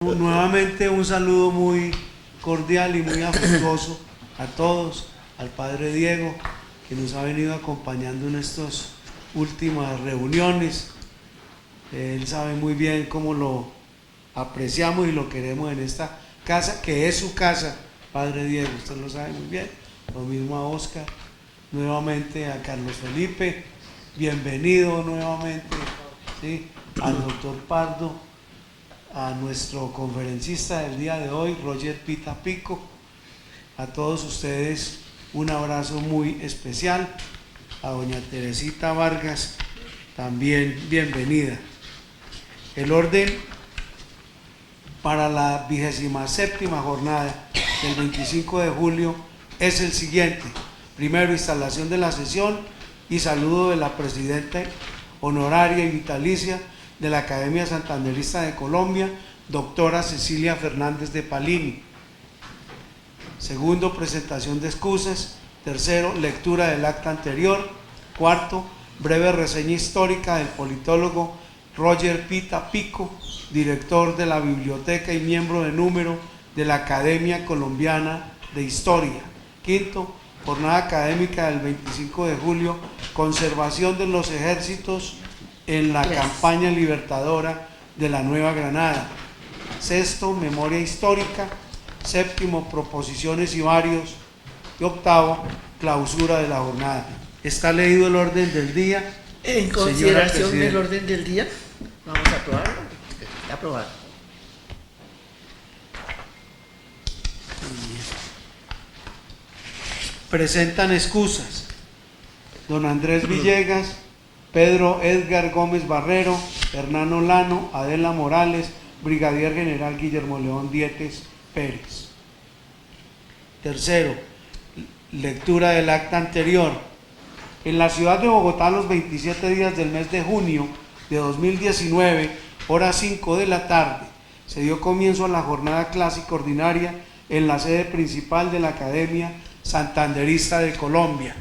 Nuevamente un saludo muy cordial y muy afectuoso a todos, al Padre Diego, que nos ha venido acompañando en estas últimas reuniones. Él sabe muy bien cómo lo apreciamos y lo queremos en esta casa, que es su casa, Padre Diego, usted lo sabe muy bien. Lo mismo a Oscar, nuevamente a Carlos Felipe, bienvenido nuevamente, ¿sí? Al doctor Pardo, a nuestro conferencista del día de hoy, Roger Pita Pico, a todos ustedes un abrazo muy especial, a doña Teresita Vargas también bienvenida. El orden para la 27ª jornada del 25 de julio es el siguiente: primero, instalación de la sesión y saludo de la presidenta honoraria y vitalicia de la Academia Santanderista de Colombia, doctora Cecilia Fernández de Palini. Segundo, presentación de excusas. Tercero, lectura del acta anterior. Cuarto, breve reseña histórica del politólogo Roger Pita Pico, director de la biblioteca y miembro de número de la Academia Colombiana de Historia. Quinto, jornada académica del 25 de julio, conservación de los ejércitos en la campaña libertadora de la Nueva Granada. Sexto, memoria histórica. Séptimo, proposiciones y varios. Y octavo, clausura de la jornada. ¿Está leído el orden del día? En consideración del orden del día, vamos a aprobarlo. Está aprobado. Presentan excusas: don Andrés Villegas, Pedro Edgar Gómez Barrero, Hernán Olano, Adela Morales, Brigadier General Guillermo León Dietes Pérez. Tercero, lectura del acta anterior. En la ciudad de Bogotá, los 27 días del mes de junio de 2019, horas 5 de la tarde, se dio comienzo a la jornada clásica ordinaria en la sede principal de la Academia Santanderista de Colombia.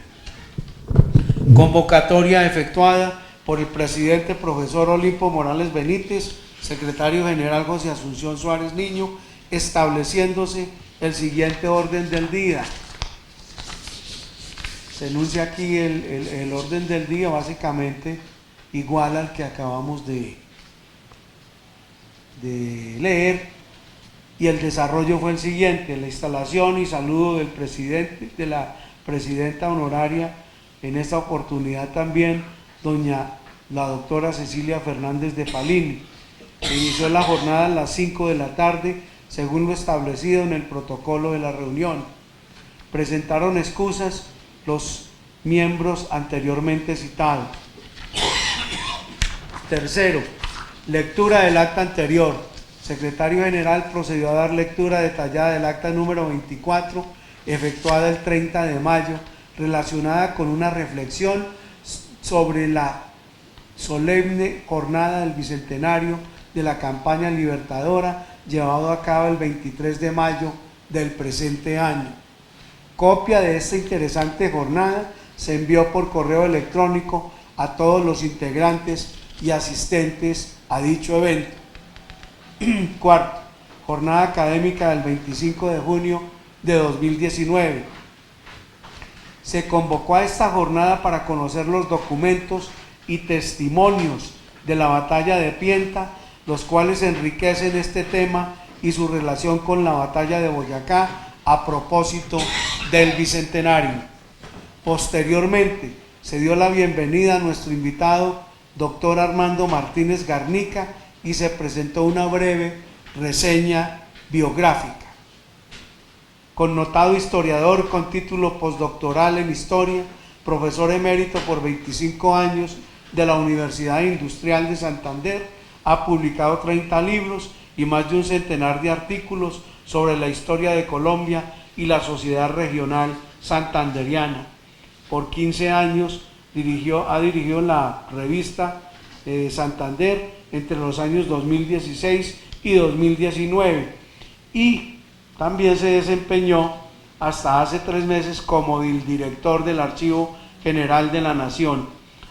Convocatoria efectuada por el presidente profesor Olimpo Morales Benítez, secretario general José Asunción Suárez Niño, estableciéndose el siguiente orden del día. Se enuncia aquí el orden del día, básicamente igual al que acabamos de leer, y el desarrollo fue el siguiente: la instalación y saludo del presidente, de la presidenta honoraria, en esta oportunidad también la doctora Cecilia Fernández de Palini. Se inició la jornada a las 5 de la tarde, según lo establecido en el protocolo de la reunión. Presentaron excusas los miembros anteriormente citados. Tercero, lectura del acta anterior. Secretario General procedió a dar lectura detallada del acta número 24, efectuada el 30 de mayo, relacionada con una reflexión sobre la solemne jornada del bicentenario de la campaña libertadora, llevado a cabo el 23 de mayo del presente año. Copia de esta interesante jornada se envió por correo electrónico a todos los integrantes y asistentes a dicho evento. Cuarto, jornada académica del 25 de junio de 2019. Se convocó a esta jornada para conocer los documentos y testimonios de la batalla de Pienta, los cuales enriquecen este tema y su relación con la batalla de Boyacá a propósito del bicentenario. Posteriormente, se dio la bienvenida a nuestro invitado, doctor Armando Martínez Garnica, y se presentó una breve reseña biográfica. Connotado historiador con título postdoctoral en Historia, profesor emérito por 25 años de la Universidad Industrial de Santander, ha publicado 30 libros y más de un centenar de artículos sobre la historia de Colombia y la sociedad regional santanderiana. Por 15 años ha dirigido la revista Santander entre los años 2016 y 2019, y también se desempeñó hasta hace 3 meses como director del Archivo General de la Nación.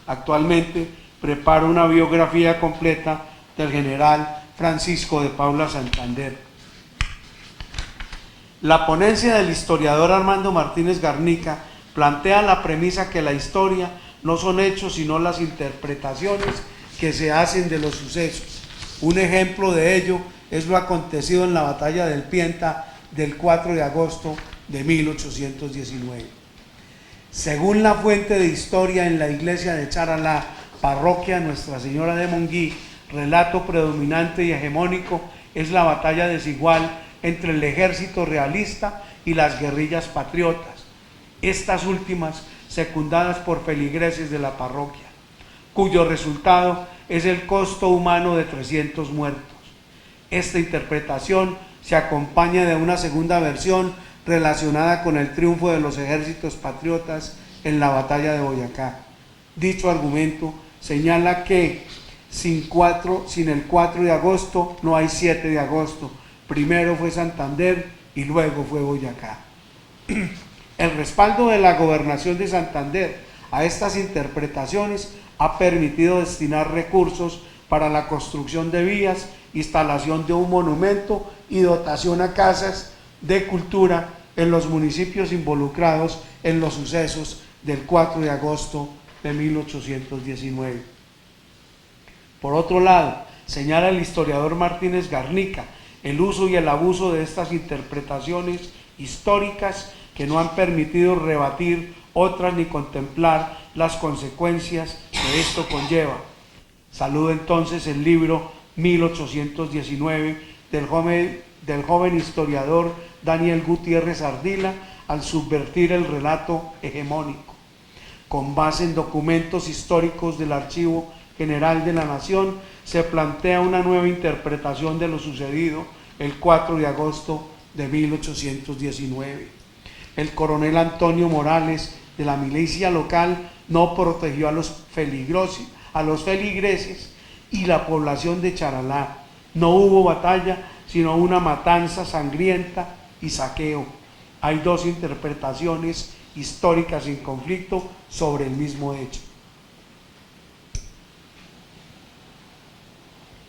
Actualmente prepara una biografía completa del general Francisco de Paula Santander. La ponencia del historiador Armando Martínez Garnica plantea la premisa que la historia no son hechos sino las interpretaciones que se hacen de los sucesos. Un ejemplo de ello es lo acontecido en la batalla del Pienta del 4 de agosto de 1819. Según la fuente de historia en la iglesia de Charalá, parroquia Nuestra Señora de Monguí, relato predominante y hegemónico es la batalla desigual entre el ejército realista y las guerrillas patriotas, estas últimas secundadas por feligreses de la parroquia, cuyo resultado es el costo humano de 300 muertos. Esta interpretación se acompaña de una segunda versión relacionada con el triunfo de los ejércitos patriotas en la batalla de Boyacá. Dicho argumento señala que sin el 4 de agosto no hay 7 de agosto. Primero fue Santander y luego fue Boyacá. El respaldo de la gobernación de Santander a estas interpretaciones ha permitido destinar recursos para la construcción de vías, instalación de un monumento y dotación a casas de cultura en los municipios involucrados en los sucesos del 4 de agosto de 1819. Por otro lado, señala el historiador Martínez Garnica, el uso y el abuso de estas interpretaciones históricas que no han permitido rebatir otras ni contemplar las consecuencias que esto conlleva. Saludo entonces el libro 1819 del joven historiador Daniel Gutiérrez Ardila al subvertir el relato hegemónico. Con base en documentos históricos del Archivo General de la Nación, se plantea una nueva interpretación de lo sucedido el 4 de agosto de 1819. El coronel Antonio Morales de la milicia local no protegió a los feligreses y la población de Charalá. No hubo batalla, sino una matanza sangrienta y saqueo. Hay dos interpretaciones históricas en conflicto sobre el mismo hecho.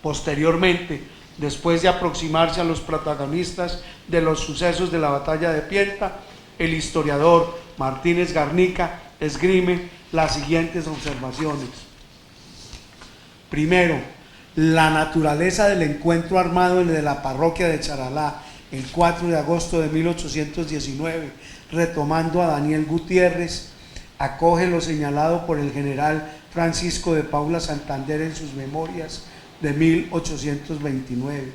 Posteriormente, después de aproximarse a los protagonistas de los sucesos de la batalla de Pienta, el historiador Martínez Garnica esgrime las siguientes observaciones. Primero, la naturaleza del encuentro armado de la parroquia de Charalá el 4 de agosto de 1819, retomando a Daniel Gutiérrez, acoge lo señalado por el general Francisco de Paula Santander en sus memorias de 1829.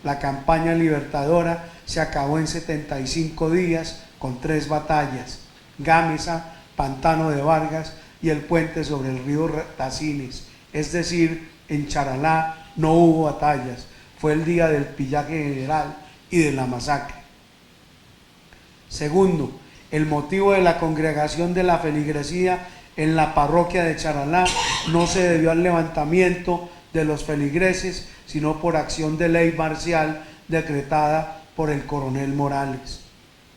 La campaña libertadora se acabó en 75 días con 3 batallas: Gámeza, Pantano de Vargas y el puente sobre el río Tacines. Es decir, en Charalá no hubo batallas, fue el día del pillaje general y de la masacre. Segundo, el motivo de la congregación de la feligresía en la parroquia de Charalá no se debió al levantamiento de los feligreses, sino por acción de ley marcial decretada por el coronel Morales.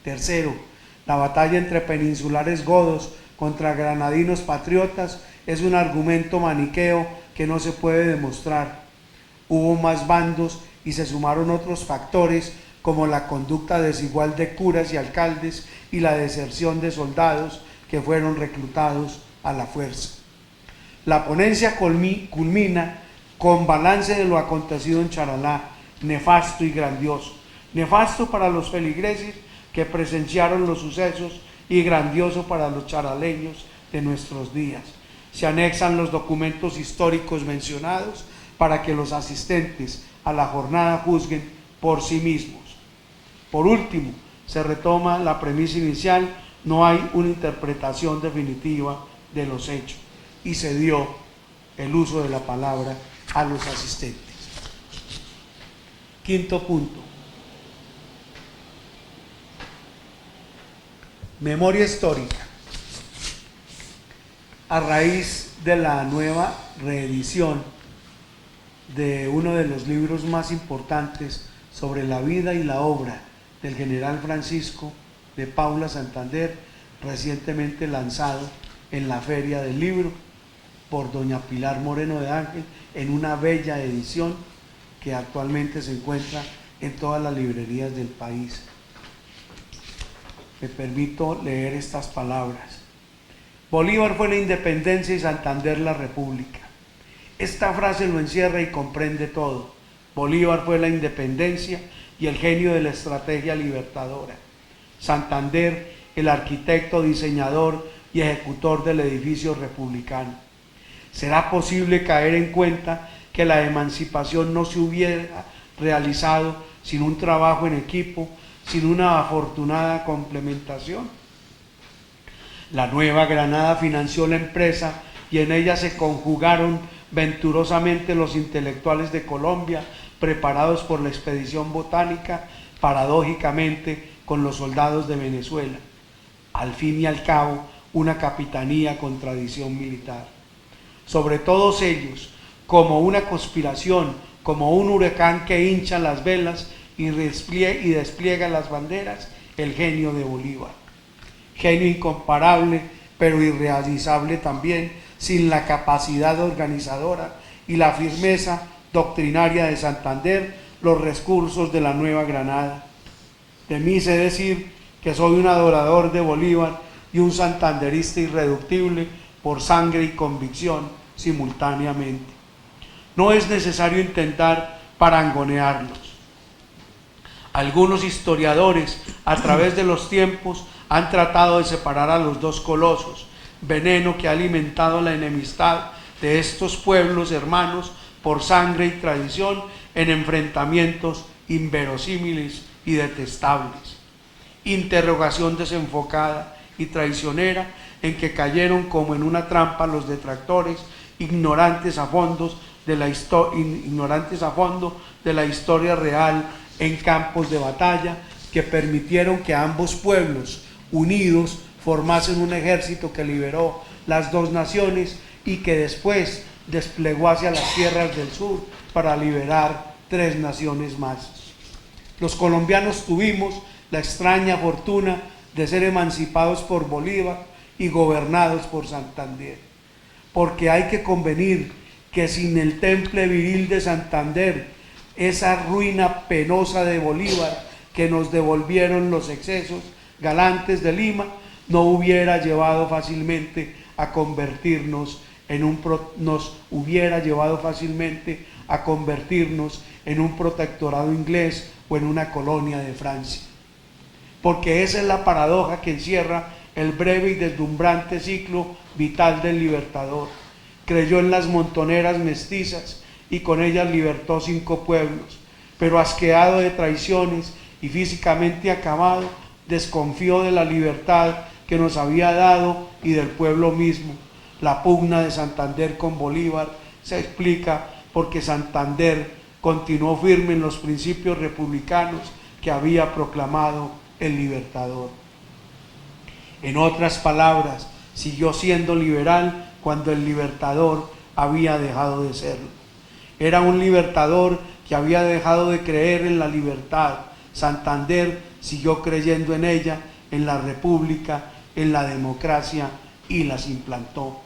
Tercero, la batalla entre peninsulares godos contra granadinos patriotas es un argumento maniqueo que no se puede demostrar. Hubo más bandos y se sumaron otros factores como la conducta desigual de curas y alcaldes y la deserción de soldados que fueron reclutados a la fuerza. La ponencia culmina con balance de lo acontecido en Charalá, nefasto y grandioso. Nefasto para los feligreses que presenciaron los sucesos y grandioso para los charaleños de nuestros días. Se anexan los documentos históricos mencionados para que los asistentes a la jornada juzguen por sí mismos. Por último, se retoma la premisa inicial: no hay una interpretación definitiva de los hechos, y se dio el uso de la palabra a los asistentes. Quinto punto: memoria histórica. A raíz de la nueva reedición de uno de los libros más importantes sobre la vida y la obra del general Francisco de Paula Santander, recientemente lanzado en la Feria del Libro por doña Pilar Moreno de Ángel en una bella edición, que actualmente se encuentra en todas las librerías del país. Me permito leer estas palabras. Bolívar fue la independencia y Santander la república. Esta frase lo encierra y comprende todo. Bolívar fue la independencia y el genio de la estrategia libertadora. Santander, el arquitecto, diseñador y ejecutor del edificio republicano. ¿Será posible caer en cuenta que la emancipación no se hubiera realizado sin un trabajo en equipo, sin una afortunada complementación? La Nueva Granada financió la empresa y en ella se conjugaron venturosamente los intelectuales de Colombia, preparados por la expedición botánica, paradójicamente con los soldados de Venezuela. Al fin y al cabo, una capitanía con tradición militar. Sobre todos ellos, como una conspiración, como un huracán que hincha las velas y despliega las banderas, el genio de Bolívar. Genio incomparable, pero irrealizable también, sin la capacidad organizadora y la firmeza doctrinaria de Santander, los recursos de la Nueva Granada. De mí sé decir que soy un adorador de Bolívar y un santanderista irreductible por sangre y convicción simultáneamente. No es necesario intentar parangonearlos. Algunos historiadores a través de los tiempos han tratado de separar a los dos colosos, veneno que ha alimentado la enemistad de estos pueblos hermanos por sangre y tradición en enfrentamientos inverosímiles y detestables. Interrogación desenfocada y traicionera en que cayeron como en una trampa los detractores ignorantes a fondo de la historia real en campos de batalla que permitieron que ambos pueblos unidos formasen un ejército que liberó las dos naciones y que después desplegó hacia las tierras del sur para liberar 3 naciones más. Los colombianos tuvimos la extraña fortuna de ser emancipados por Bolívar y gobernados por Santander, porque hay que convenir que sin el temple viril de Santander, esa ruina penosa de Bolívar que nos devolvieron los excesos galantes de Lima, no hubiera llevado fácilmente a convertirnos en un protectorado inglés o en una colonia de Francia. Porque esa es la paradoja que encierra el breve y deslumbrante ciclo vital del libertador. Creyó en las montoneras mestizas y con ellas libertó 5 pueblos, pero asqueado de traiciones y físicamente acabado, desconfió de la libertad que nos había dado y del pueblo mismo. La pugna de Santander con Bolívar se explica porque Santander continuó firme en los principios republicanos que había proclamado el libertador. En otras palabras, siguió siendo liberal cuando el libertador había dejado de serlo. Era un libertador que había dejado de creer en la libertad. Santander siguió creyendo en ella, en la república, en la democracia y las implantó.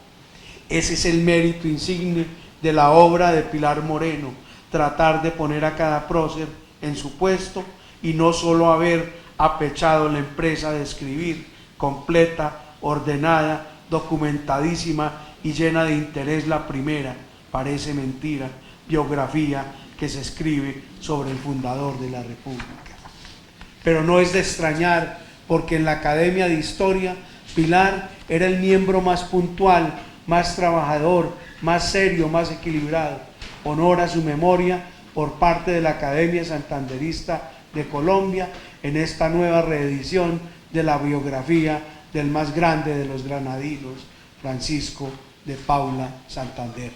Ese es el mérito insigne de la obra de Pilar Moreno, tratar de poner a cada prócer en su puesto y no solo haber apechado la empresa de escribir, completa, ordenada, documentadísima y llena de interés la primera, parece mentira, biografía que se escribe sobre el fundador de la República. Pero no es de extrañar, porque en la Academia de Historia, Pilar era el miembro más puntual, más trabajador, más serio, más equilibrado. Honor a su memoria por parte de la Academia Santanderista de Colombia en esta nueva reedición de la biografía del más grande de los granadinos, Francisco de Paula Santander.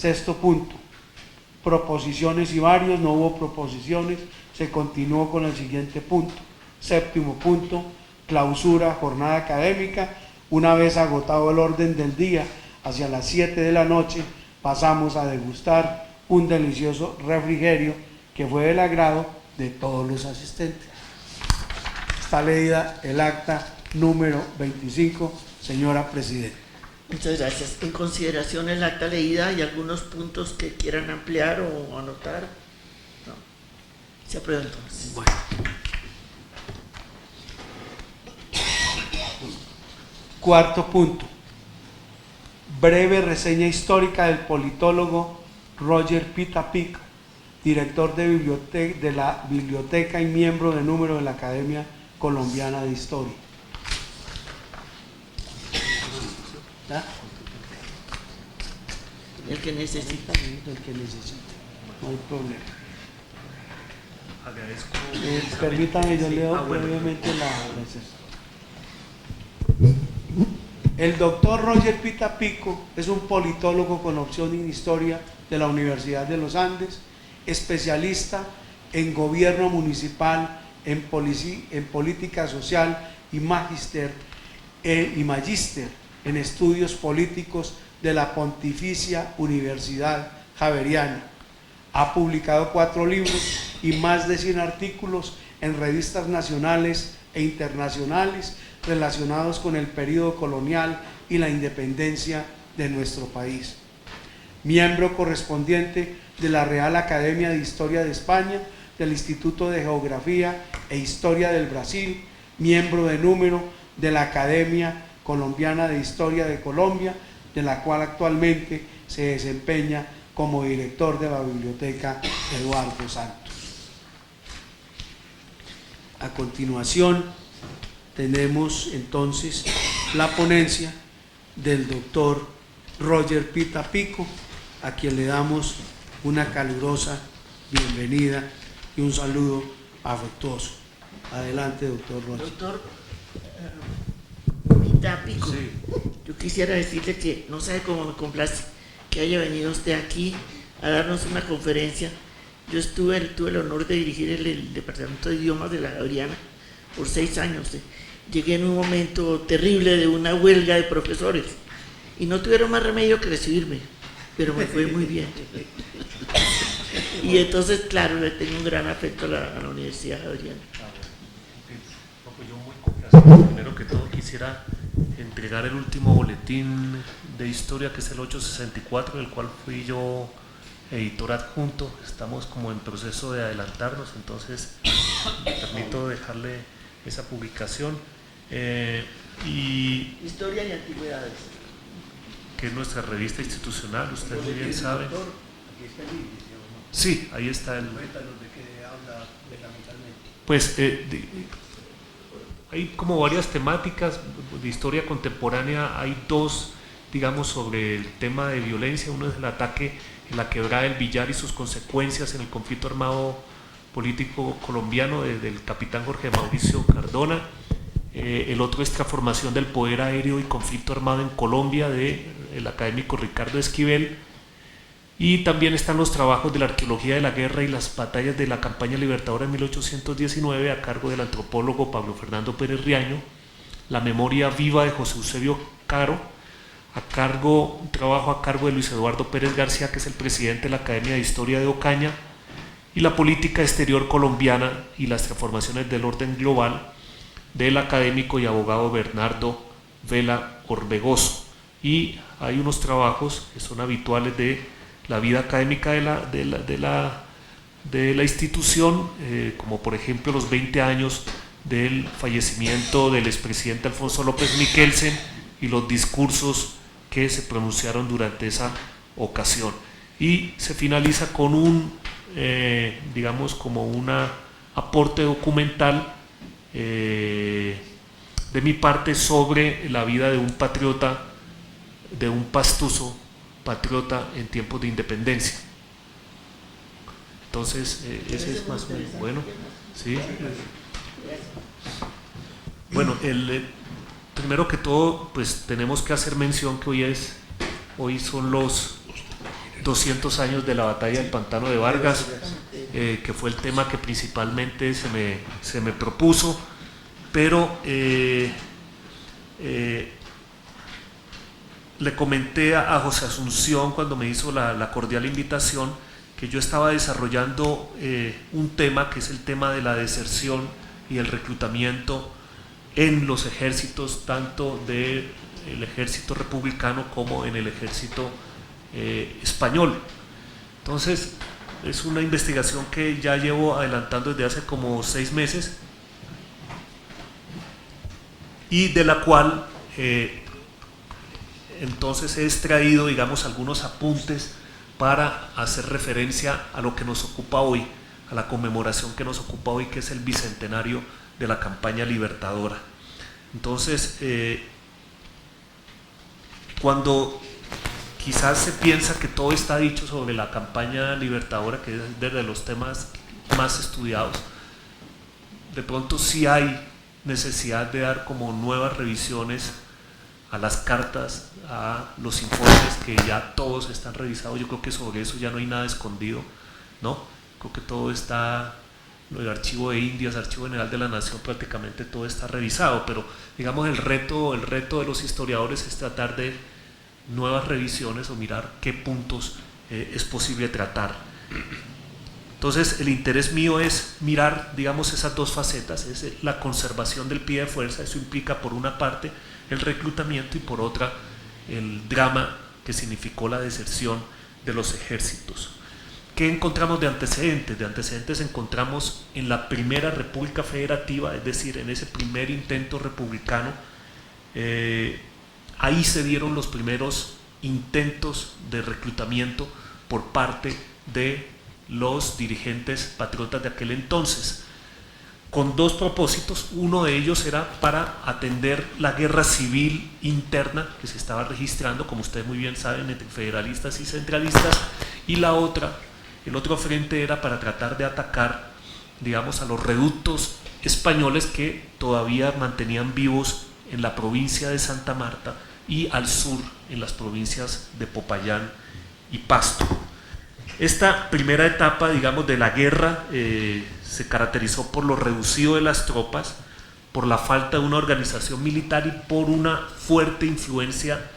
6º punto. Proposiciones y varios, no hubo proposiciones, se continuó con el siguiente punto. 7º punto, clausura, jornada académica. Una vez agotado el orden del día, hacia las 7 de la noche, pasamos a degustar un delicioso refrigerio que fue del agrado de todos los asistentes. Está leída el acta número 25, señora Presidenta. Muchas gracias. En consideración el acta leída y algunos puntos que quieran ampliar o anotar. No. Se aprueba entonces. Bueno. Cuarto punto. Breve reseña histórica del politólogo Roger Pita Pico, director de la biblioteca y miembro de número de la Academia Colombiana de Historia. ¿Ah? El que necesita. El que necesita. No hay problema. Agradezco. Permítame, yo leo brevemente la receta. El doctor Roger Pita Pico es un politólogo con opción en historia de la Universidad de los Andes, especialista en gobierno municipal, en política social y magíster en estudios políticos de la Pontificia Universidad Javeriana. Ha publicado 4 libros y más de 100 artículos en revistas nacionales e internacionales relacionados con el período colonial y la independencia de nuestro país. Miembro correspondiente de la Real Academia de Historia de España, del Instituto de Geografía e Historia del Brasil, miembro de número de la Academia Colombiana de Historia de Colombia, de la cual actualmente se desempeña como director de la Biblioteca Eduardo Santos. A continuación, tenemos entonces la ponencia del doctor Roger Pita Pico, a quien le damos una calurosa bienvenida y un saludo afectuoso. Adelante, doctor Roger. Doctor Pita Pico, sí. Yo quisiera decirle que no sabe cómo me complace que haya venido usted aquí a darnos una conferencia. Yo tuve el honor de dirigir el Departamento de Idiomas de la Javeriana por 6 años. Llegué en un momento terrible de una huelga de profesores y no tuvieron más remedio que recibirme, pero me fue muy bien. Y entonces, claro, le tengo un gran afecto a la Universidad Javeriana. Pues yo muy complacido. Primero que todo quisiera entregar el último boletín de historia, que es el 864, del cual fui yo editor adjunto. Estamos como en proceso de adelantarnos, entonces me permito dejarle esa publicación. Y Historia y Antigüedades, que es nuestra revista institucional, usted muy bien sabe. Sí, ahí está el... Pues hay como varias temáticas de historia contemporánea. Hay 2, digamos, sobre el tema de violencia. Uno es el ataque en la quebrada del Villar y sus consecuencias en el conflicto armado político colombiano del capitán Jorge Mauricio Cardona. El otro es Transformación del Poder Aéreo y Conflicto Armado en Colombia, del académico Ricardo Esquivel. Y también están los trabajos de la arqueología de la guerra y las batallas de la campaña libertadora en 1819, a cargo del antropólogo Pablo Fernando Pérez Riaño. La memoria viva de José Eusebio Caro, un trabajo a cargo de Luis Eduardo Pérez García, que es el presidente de la Academia de Historia de Ocaña. Y la política exterior colombiana y las transformaciones del orden global, del académico y abogado Bernardo Vela Orbegoso. Y hay unos trabajos que son habituales de la vida académica de la institución, como por ejemplo los 20 años del fallecimiento del expresidente Alfonso López Miquelsen y los discursos que se pronunciaron durante esa ocasión. Y se finaliza con un, digamos, como un aporte documental de mi parte sobre la vida de un patriota, de un pastuso patriota en tiempos de independencia. Entonces, ese es más o menos bueno. ¿Sí? Bueno, primero que todo, pues tenemos que hacer mención que hoy son los 200 años de la batalla del Pantano de Vargas, que fue el tema que principalmente se me propuso, pero le comenté a José Asunción cuando me hizo la cordial invitación que yo estaba desarrollando un tema que es el tema de la deserción y el reclutamiento en los ejércitos, tanto de el ejército republicano como en el ejército español. Entonces, es una investigación que ya llevo adelantando desde hace como 6 meses y de la cual entonces he extraído, digamos, algunos apuntes para hacer referencia a lo que nos ocupa hoy, a la conmemoración que nos ocupa hoy, que es el bicentenario de la campaña libertadora. Entonces, cuando quizás se piensa que todo está dicho sobre la campaña libertadora, que es de los temas más estudiados, de pronto sí hay necesidad de dar como nuevas revisiones a las cartas, a los informes que ya todos están revisados. Yo creo que sobre eso ya no hay nada escondido, ¿no? Creo que todo está, el archivo de Indias, archivo general de la Nación, prácticamente todo está revisado, pero digamos el reto de los historiadores es tratar de nuevas revisiones o mirar qué puntos es posible tratar. Entonces el interés mío es mirar, digamos, esas dos facetas, es la conservación del pie de fuerza. Eso implica por una parte el reclutamiento y por otra el drama que significó la deserción de los ejércitos. ¿Qué encontramos de antecedentes? De antecedentes encontramos en la primera República Federativa, es decir, en ese primer intento republicano. Ahí se dieron los primeros intentos de reclutamiento por parte de los dirigentes patriotas de aquel entonces, con dos propósitos. Uno de ellos era para atender la guerra civil interna que se estaba registrando, como ustedes muy bien saben, entre federalistas y centralistas, y el otro frente era para tratar de atacar, digamos, a los reductos españoles que todavía mantenían vivos en la provincia de Santa Marta y al sur en las provincias de Popayán y Pasto. Esta primera etapa, digamos, de la guerra se caracterizó por lo reducido de las tropas, por la falta de una organización militar y por una fuerte influencia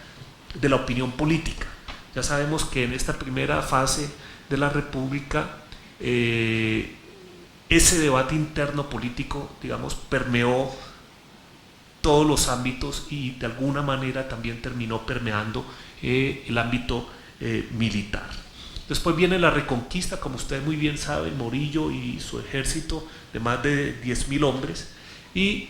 de la opinión política. Ya sabemos que en esta primera fase de la República ese debate interno político, digamos, permeó todos los ámbitos y de alguna manera también terminó permeando el ámbito militar. Después viene la Reconquista, como ustedes muy bien saben, Morillo y su ejército de más de 10.000 hombres, y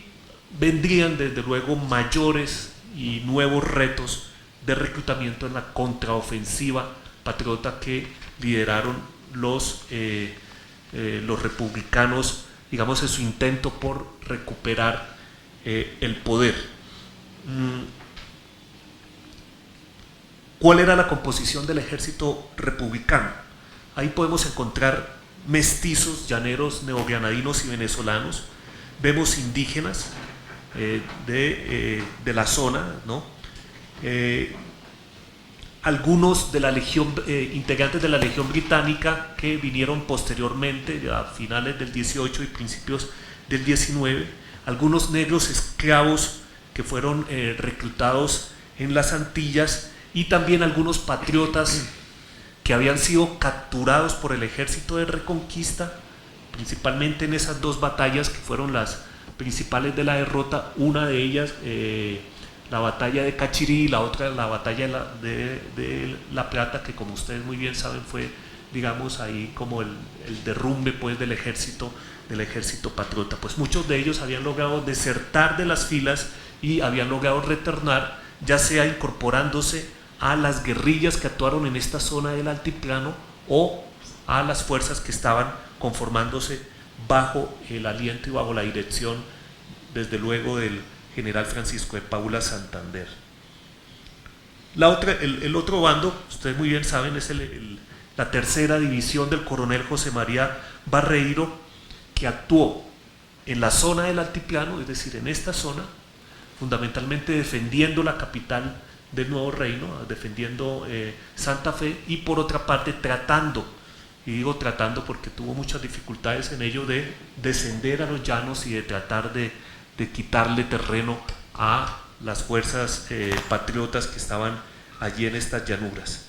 vendrían desde luego mayores y nuevos retos de reclutamiento en la contraofensiva patriota que lideraron los republicanos, digamos, en su intento por recuperar el poder. ¿Cuál era la composición del ejército republicano? Ahí podemos encontrar mestizos, llaneros, neogranadinos y venezolanos. Vemos indígenas de la zona, ¿no? Algunos de la legión, integrantes de la Legión Británica que vinieron posteriormente, a finales del 18 y principios del 19, algunos negros esclavos que fueron reclutados en las Antillas, y también algunos patriotas que habían sido capturados por el ejército de Reconquista, principalmente en esas dos batallas que fueron las principales de la derrota, una de ellas la batalla de Cachirí y la otra la batalla de La Plata, que como ustedes muy bien saben fue, digamos, ahí como el derrumbe pues del ejército patriota. Pues muchos de ellos habían logrado desertar de las filas y habían logrado retornar, ya sea incorporándose a las guerrillas que actuaron en esta zona del altiplano o a las fuerzas que estaban conformándose bajo el aliento y bajo la dirección, desde luego, del general Francisco de Paula Santander. El otro bando, ustedes muy bien saben, es la tercera división del coronel José María Barreiro, que actuó en la zona del altiplano, es decir, en esta zona, fundamentalmente defendiendo la capital del Nuevo Reino, defendiendo Santa Fe, y por otra parte tratando, y digo tratando porque tuvo muchas dificultades en ello, de descender a los llanos y de tratar de quitarle terreno a las fuerzas patriotas que estaban allí en estas llanuras.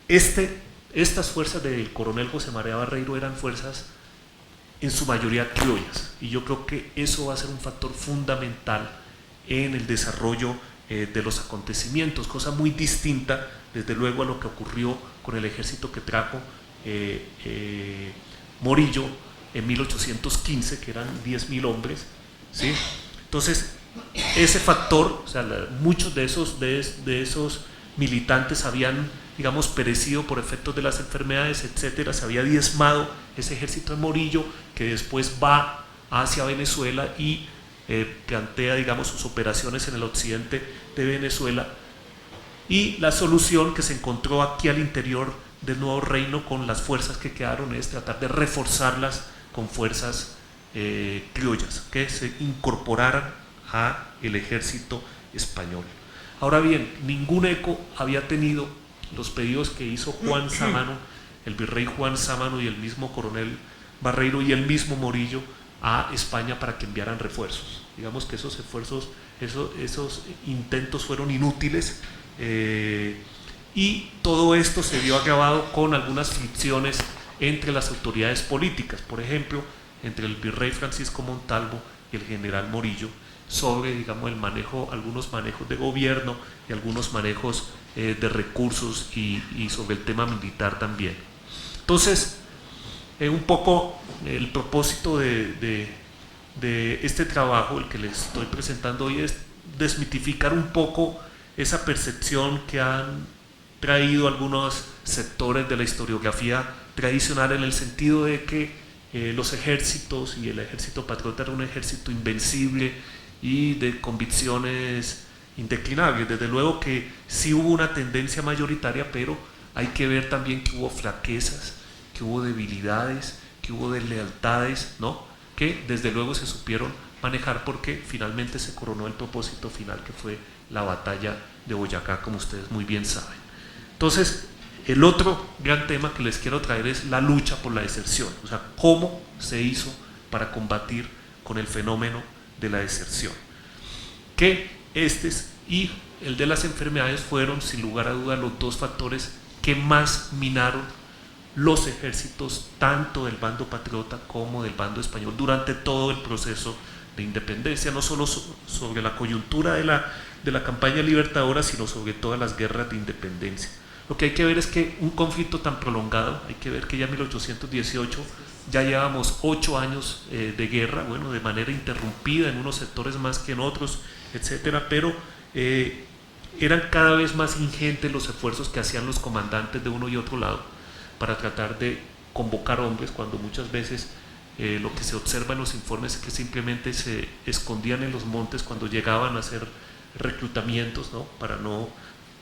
Estas fuerzas del coronel José María Barreiro eran fuerzas en su mayoría criollas, y yo creo que eso va a ser un factor fundamental en el desarrollo de los acontecimientos, cosa muy distinta desde luego a lo que ocurrió con el ejército que trajo Morillo en 1815, que eran 10.000 hombres, ¿sí? Entonces, ese factor, o sea, muchos de esos militantes habían, digamos, perecido por efectos de las enfermedades, etcétera. Se había diezmado ese ejército de Morillo, que después va hacia Venezuela y plantea, digamos, sus operaciones en el occidente de Venezuela. Y la solución que se encontró aquí al interior del nuevo reino con las fuerzas que quedaron es tratar de reforzarlas con fuerzas criollas que se incorporaran a el ejército español. Ahora bien, ningún eco había tenido los pedidos que hizo Juan Sámano, el virrey Juan Sámano y el mismo coronel Barreiro y el mismo Morillo a España para que enviaran refuerzos. Digamos que esos esfuerzos, esos intentos fueron inútiles, y todo esto se vio agravado con algunas fricciones entre las autoridades políticas, por ejemplo, entre el virrey Francisco Montalvo y el general Morillo, sobre, digamos, el manejo, algunos manejos de gobierno y algunos manejos de recursos y sobre el tema militar también. Entonces, un poco el propósito de este trabajo, el que les estoy presentando hoy, es desmitificar un poco esa percepción que han traído algunos sectores de la historiografía tradicional, en el sentido de que los ejércitos y el ejército patriota era un ejército invencible y de convicciones indeclinables. Desde luego que sí hubo una tendencia mayoritaria, pero hay que ver también que hubo flaquezas, que hubo debilidades, que hubo deslealtades, ¿no?, que desde luego se supieron manejar, porque finalmente se coronó el propósito final, que fue la batalla de Boyacá, como ustedes muy bien saben. Entonces, el otro gran tema que les quiero traer es la lucha por la deserción, o sea, cómo se hizo para combatir con el fenómeno de la deserción. Que y el de las enfermedades fueron, sin lugar a dudas, los dos factores que más minaron los ejércitos, tanto del bando patriota como del bando español, durante todo el proceso de independencia, no solo sobre la coyuntura de la campaña libertadora, sino sobre todas las guerras de independencia. Lo que hay que ver es que un conflicto tan prolongado, hay que ver que ya en 1818 ya llevamos 8 años de guerra, bueno, de manera interrumpida en unos sectores más que en otros, etcétera, pero eran cada vez más ingentes los esfuerzos que hacían los comandantes de uno y otro lado para tratar de convocar hombres, cuando muchas veces lo que se observa en los informes es que simplemente se escondían en los montes cuando llegaban a hacer reclutamientos, ¿no?, para no,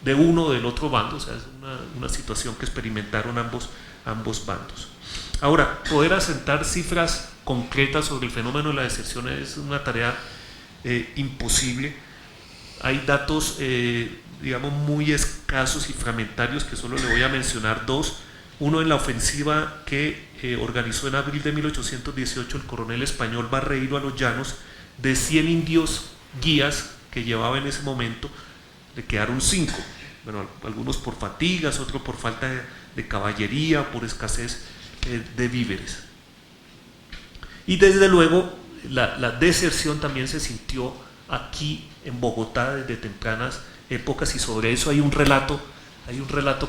de uno o del otro bando. O sea, es una situación que experimentaron ambos bandos. Ahora, poder asentar cifras concretas sobre el fenómeno de la deserción es una tarea imposible. Hay datos, digamos, muy escasos y fragmentarios, que solo le voy a mencionar dos. Uno, en la ofensiva que organizó en abril de 1818 el coronel español Barreiro a los llanos. De 100 indios guías que llevaba en ese momento, le quedaron 5. Bueno, algunos por fatigas, otros por falta de caballería, por escasez de víveres. Y desde luego la deserción también se sintió aquí en Bogotá desde tempranas épocas, y sobre eso hay un relato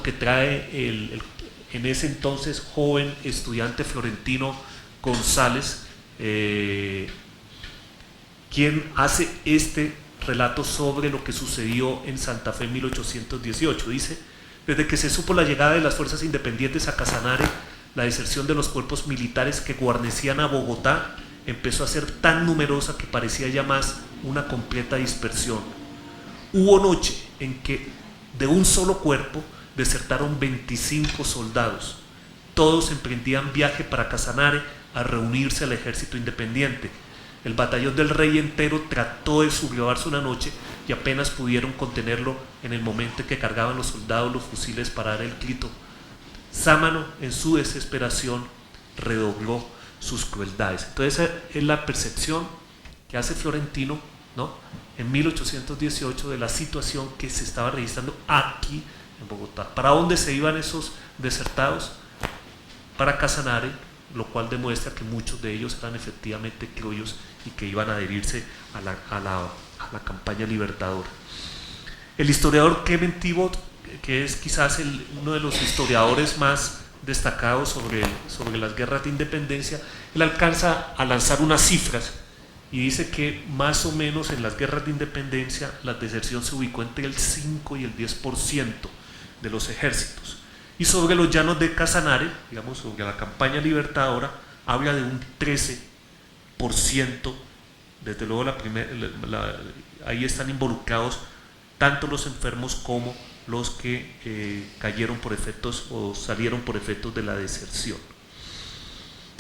que trae en ese entonces joven estudiante florentino González, quien hace este relato sobre lo que sucedió en Santa Fe en 1818. Dice: desde que se supo la llegada de las fuerzas independientes a Casanare, la deserción de los cuerpos militares que guarnecían a Bogotá empezó a ser tan numerosa que parecía ya más una completa dispersión. Hubo noche en que de un solo cuerpo desertaron 25 soldados. Todos emprendían viaje para Casanare a reunirse al ejército independiente. El batallón del Rey entero trató de sublevarse una noche y apenas pudieron contenerlo en el momento en que cargaban los soldados los fusiles para dar el grito. Sámano, en su desesperación, redobló sus crueldades. Entonces, esa es la percepción que hace Florentino, ¿no?, en 1818 de la situación que se estaba registrando aquí en Bogotá. ¿Para dónde se iban esos desertados? Para Casanare, lo cual demuestra que muchos de ellos eran efectivamente criollos y que iban a adherirse a la campaña libertadora. El historiador Clement Thibault, que es quizás uno de los historiadores más destacados sobre las guerras de independencia, él alcanza a lanzar unas cifras y dice que más o menos en las guerras de independencia la deserción se ubicó entre el 5 y el 10% de los ejércitos. Y sobre los llanos de Casanare, digamos sobre la campaña libertadora, habla de un 13%. Desde luego ahí están involucrados tanto los enfermos como los que cayeron por efectos o salieron por efectos de la deserción.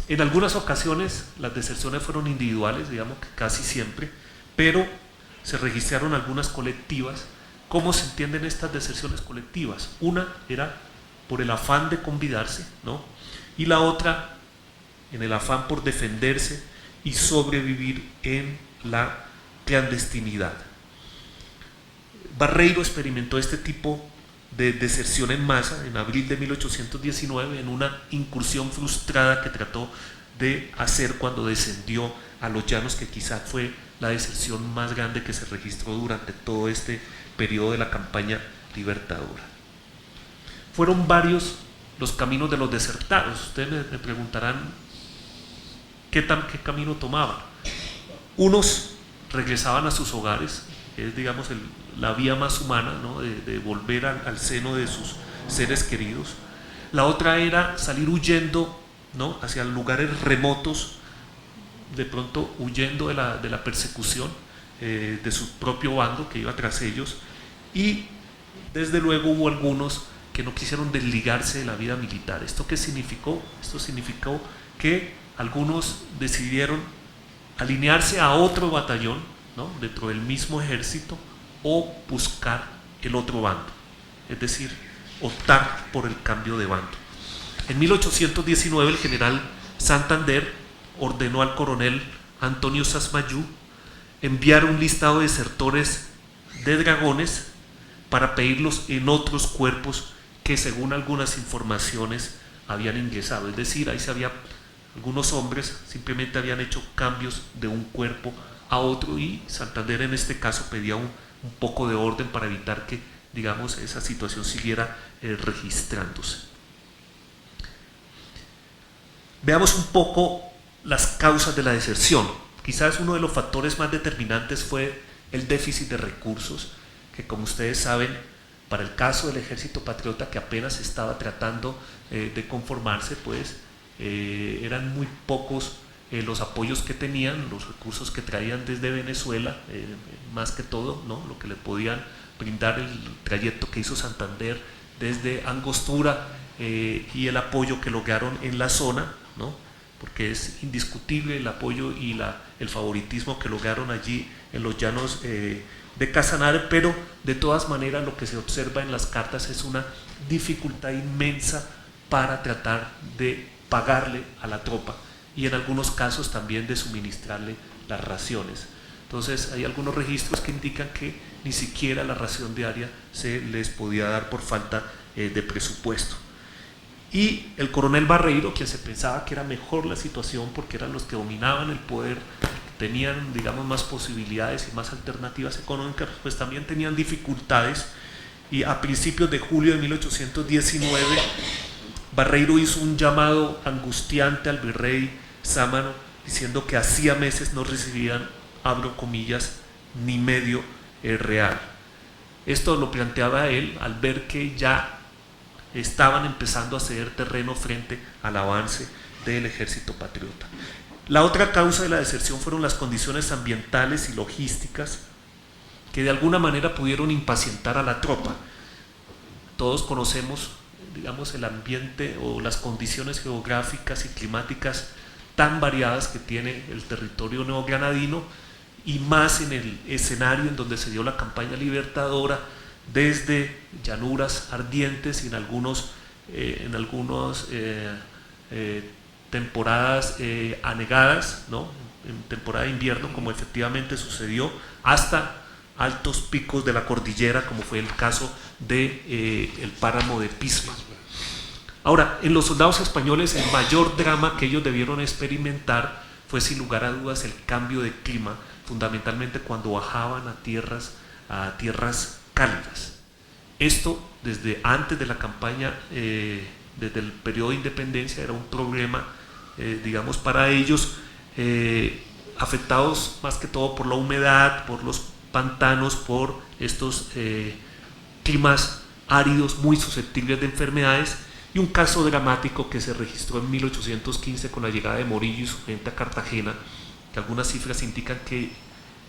En algunas ocasiones las deserciones fueron individuales, digamos que casi siempre, pero se registraron algunas colectivas. ¿Cómo se entienden estas deserciones colectivas? Una era por el afán de convidarse, ¿no? Y la otra en el afán por defenderse y sobrevivir en la clandestinidad. Barreiro experimentó este tipo de deserción en masa en abril de 1819 en una incursión frustrada que trató de hacer cuando descendió a los llanos, que quizá fue la deserción más grande que se registró durante todo este periodo de la campaña libertadora. Fueron varios los caminos de los desertados. Ustedes me preguntarán qué camino tomaban. Unos regresaban a sus hogares, que es, digamos, la vía más humana, ¿no? de volver al seno de sus seres queridos. La otra era salir huyendo, ¿no? hacia lugares remotos, de pronto huyendo de la persecución de su propio bando que iba tras ellos. Y desde luego hubo algunos que no quisieron desligarse de la vida militar. ¿Esto qué significó? Esto significó que algunos decidieron alinearse a otro batallón, ¿no? dentro del mismo ejército, o buscar el otro bando, es decir, optar por el cambio de bando. En 1819 el general Santander ordenó al coronel Antonio Sasmayú enviar un listado de desertores de dragones para pedirlos en otros cuerpos que, según algunas informaciones, habían ingresado. Es decir, ahí algunos hombres simplemente habían hecho cambios de un cuerpo a otro, y Santander en este caso pedía un poco de orden para evitar que, digamos, esa situación siguiera registrándose. Veamos un poco las causas de la deserción. Quizás uno de los factores más determinantes fue el déficit de recursos, que, como ustedes saben, para el caso del Ejército Patriota, que apenas estaba tratando de conformarse, pues eran muy pocos los apoyos que tenían, los recursos que traían desde Venezuela, más que todo, ¿no? lo que le podían brindar el trayecto que hizo Santander desde Angostura y el apoyo que lograron en la zona, ¿no? porque es indiscutible el apoyo y el favoritismo que lograron allí en los llanos de Casanare, pero de todas maneras lo que se observa en las cartas es una dificultad inmensa para tratar de pagarle a la tropa, y en algunos casos también de suministrarle las raciones. Entonces hay algunos registros que indican que ni siquiera la ración diaria se les podía dar por falta de presupuesto. Y el coronel Barreiro, quien se pensaba que era mejor la situación porque eran los que dominaban el poder, tenían, digamos, más posibilidades y más alternativas económicas, pues también tenían dificultades, y a principios de julio de 1819 Barreiro hizo un llamado angustiante al virrey Sámano, diciendo que hacía meses no recibían, abro comillas, ni medio real. Esto lo planteaba él al ver que ya estaban empezando a ceder terreno frente al avance del Ejército Patriota. La otra causa de la deserción fueron las condiciones ambientales y logísticas, que de alguna manera pudieron impacientar a la tropa. Todos conocemos, digamos, el ambiente o las condiciones geográficas y climáticas tan variadas que tiene el territorio neogranadino, y más en el escenario en donde se dio la campaña libertadora, desde llanuras ardientes y en algunos temporadas anegadas, ¿no? en temporada de invierno, como efectivamente sucedió, hasta altos picos de la cordillera, como fue el caso del páramo de Pisma. Ahora, en los soldados españoles el mayor drama que ellos debieron experimentar fue, sin lugar a dudas, el cambio de clima, fundamentalmente cuando bajaban a tierras cálidas. Esto desde antes de la campaña, desde el periodo de independencia, era un problema, digamos, para ellos, afectados más que todo por la humedad, por los pantanos, por estos climas áridos muy susceptibles de enfermedades. Y un caso dramático que se registró en 1815 con la llegada de Morillo y su gente a Cartagena, que algunas cifras indican que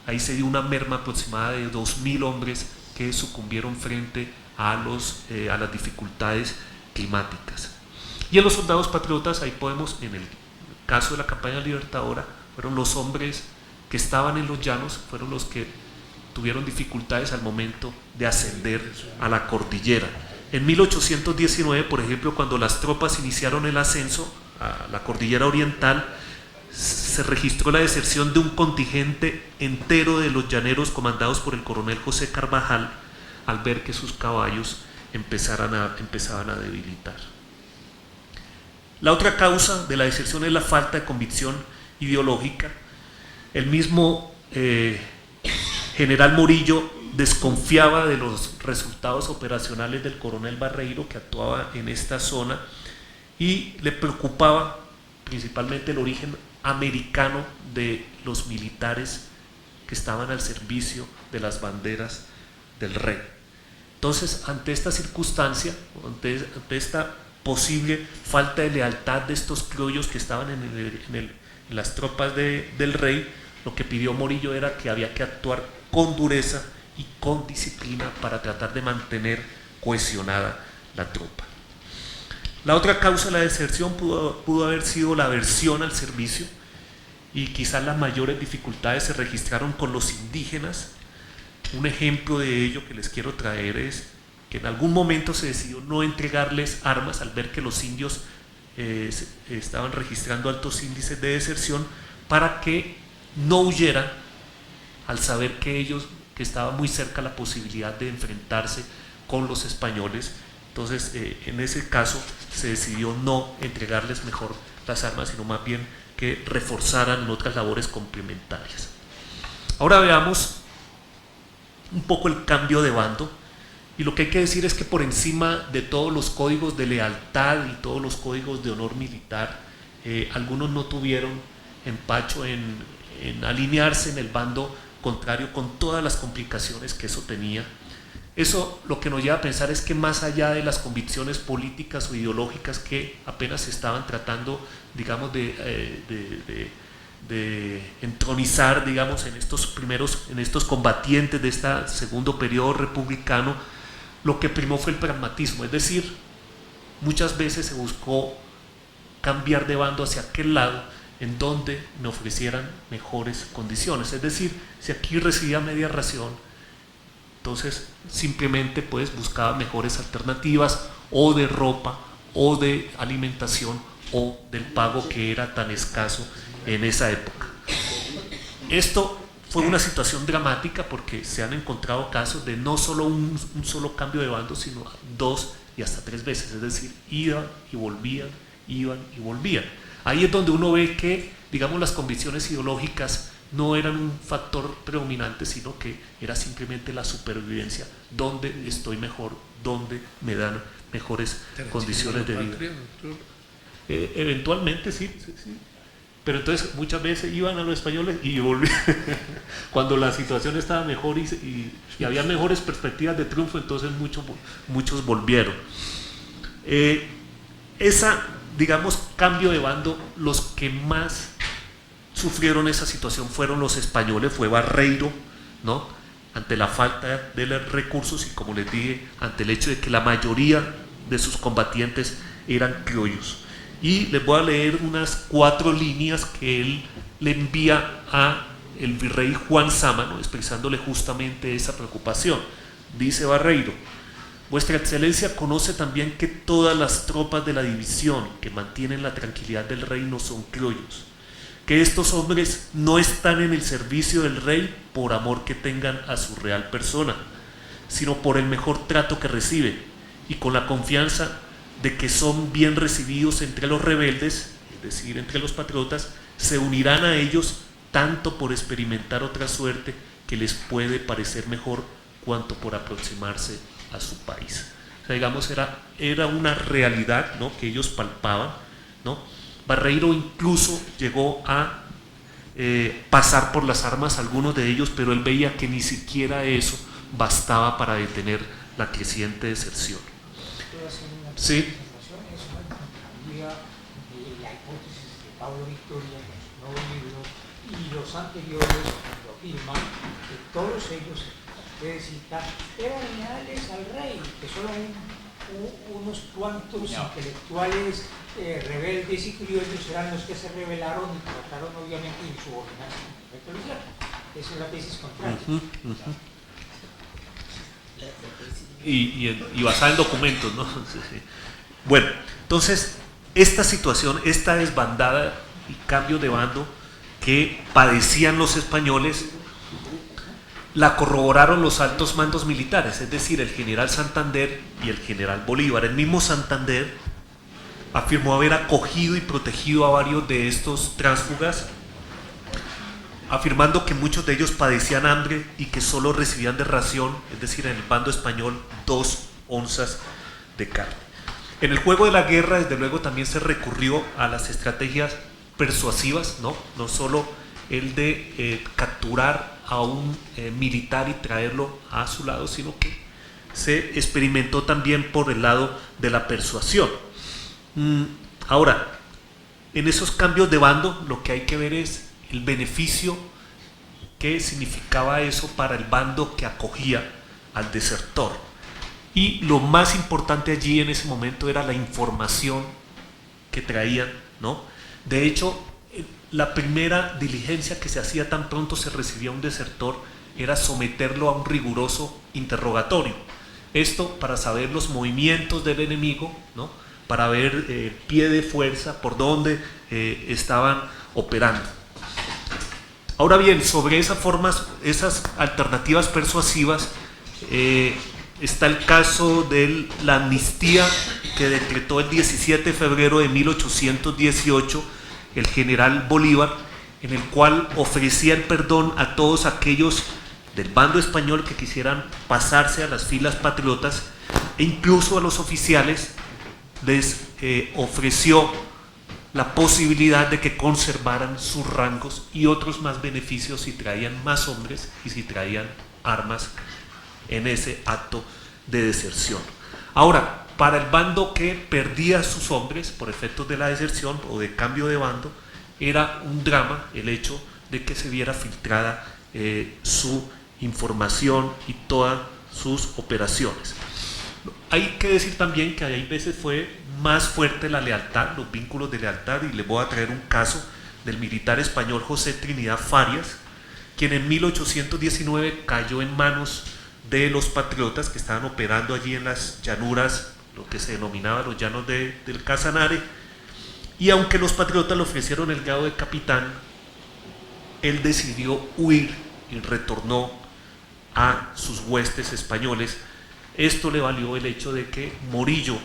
ahí se dio una merma aproximada de 2.000 hombres que sucumbieron frente a las dificultades climáticas. Y en los soldados patriotas, ahí podemos, en el caso de la campaña libertadora, fueron los hombres que estaban en los llanos, fueron los que tuvieron dificultades al momento de ascender a la cordillera. En 1819, por ejemplo, cuando las tropas iniciaron el ascenso a la cordillera oriental, se registró la deserción de un contingente entero de los llaneros comandados por el coronel José Carvajal, al ver que sus caballos empezaban a debilitar. La otra causa de la deserción es la falta de convicción ideológica. El mismo general Morillo desconfiaba de los resultados operacionales del coronel Barreiro, que actuaba en esta zona, y le preocupaba principalmente el origen americano de los militares que estaban al servicio de las banderas del rey. Entonces, ante esta circunstancia, ante esta posible falta de lealtad de estos criollos que estaban en las tropas del rey, lo que pidió Morillo era que había que actuar con dureza y con disciplina para tratar de mantener cohesionada la tropa. La otra causa de la deserción pudo haber sido la aversión al servicio, y quizás las mayores dificultades se registraron con los indígenas. Un ejemplo de ello que les quiero traer es que en algún momento se decidió no entregarles armas al ver que los indios estaban registrando altos índices de deserción, para que no huyeran al saber que estaba muy cerca la posibilidad de enfrentarse con los españoles. Entonces, en ese caso se decidió no entregarles mejor las armas, sino más bien que reforzaran en otras labores complementarias. Ahora veamos un poco el cambio de bando, y lo que hay que decir es que por encima de todos los códigos de lealtad y todos los códigos de honor militar, algunos no tuvieron empacho en alinearse en el bando contrario, con todas las complicaciones que eso tenía. Eso lo que nos lleva a pensar es que más allá de las convicciones políticas o ideológicas que apenas se estaban tratando, digamos, de entronizar, digamos, en estos combatientes de este segundo periodo republicano, lo que primó fue el pragmatismo, es decir, muchas veces se buscó cambiar de bando hacia aquel lado en donde me ofrecieran mejores condiciones. Es decir, si aquí recibía media ración, entonces simplemente pues buscaba mejores alternativas, o de ropa, o de alimentación, o del pago que era tan escaso en esa época. Esto fue una situación dramática, porque se han encontrado casos de no solo un solo cambio de bando, sino 2 y hasta 3 veces, es decir, iban y volvían, iban y volvían. Ahí es donde uno ve que, digamos, las convicciones ideológicas no eran un factor predominante, sino que era simplemente la supervivencia, donde estoy mejor, donde me dan mejores condiciones de vida. Eventualmente sí. Pero entonces muchas veces iban a los españoles y volvían. Cuando la situación estaba mejor y había mejores perspectivas de triunfo, entonces muchos volvieron. Digamos, cambio de bando, los que más sufrieron esa situación fueron los españoles, fue Barreiro, ¿no? Ante la falta de los recursos y, como les dije, ante el hecho de que la mayoría de sus combatientes eran criollos. Y les voy a leer unas 4 líneas que él le envía a el virrey Juan Sámano, expresándole justamente esa preocupación. Dice Barreiro: Vuestra Excelencia conoce también que todas las tropas de la división que mantienen la tranquilidad del reino son criollos, que estos hombres no están en el servicio del rey por amor que tengan a su real persona, sino por el mejor trato que reciben, y con la confianza de que son bien recibidos entre los rebeldes, es decir, entre los patriotas, se unirán a ellos tanto por experimentar otra suerte que les puede parecer mejor, cuanto por aproximarse a su país. O sea, digamos, era una realidad, ¿no?, que ellos palpaban, ¿no? Barreiro incluso llegó a pasar por las armas algunos de ellos, pero él veía que ni siquiera eso bastaba para detener la creciente deserción. Sí. La hipótesis de Pablo Victoria en sus nuevos libros y los anteriores lo afirman, que todos ellos, puede citar, eran leales al rey, que solo unos cuantos intelectuales rebeldes y criollos eran los que se rebelaron y trataron obviamente de insubordinarse. Esa es la tesis contraria. Y basada en documentos, ¿no? Bueno, entonces esta situación, esta desbandada y cambio de bando que padecían los españoles, la corroboraron los altos mandos militares, es decir, el general Santander y el general Bolívar. El mismo Santander afirmó haber acogido y protegido a varios de estos tránsfugas, afirmando que muchos de ellos padecían hambre y que solo recibían de ración, es decir, en el bando español, 2 onzas de carne. En el juego de la guerra, desde luego, también se recurrió a las estrategias persuasivas, no solo el de capturar a un militar y traerlo a su lado, sino que se experimentó también por el lado de la persuasión. Ahora, en esos cambios de bando, lo que hay que ver es el beneficio que significaba eso para el bando que acogía al desertor. Y lo más importante allí en ese momento era la información que traían, ¿no? De hecho, la primera diligencia que se hacía tan pronto se recibía un desertor era someterlo a un riguroso interrogatorio. Esto para saber los movimientos del enemigo, ¿no?, para ver pie de fuerza, por dónde estaban operando. Ahora bien, sobre esas alternativas persuasivas, está el caso de la amnistía que decretó el 17 de febrero de 1818 el general Bolívar, en el cual ofrecía el perdón a todos aquellos del bando español que quisieran pasarse a las filas patriotas, e incluso a los oficiales les ofreció la posibilidad de que conservaran sus rangos y otros más beneficios si traían más hombres y si traían armas en ese acto de deserción. Ahora, para el bando que perdía a sus hombres por efectos de la deserción o de cambio de bando, era un drama el hecho de que se viera filtrada su información y todas sus operaciones. Hay que decir también que hay veces fue más fuerte la lealtad, los vínculos de lealtad, y les voy a traer un caso del militar español José Trinidad Farias, quien en 1819 cayó en manos de los patriotas que estaban operando allí en las llanuras, lo que se denominaba los llanos del Casanare, y aunque los patriotas le ofrecieron el grado de capitán, él decidió huir y retornó a sus huestes españoles. Esto le valió el hecho de que Morillo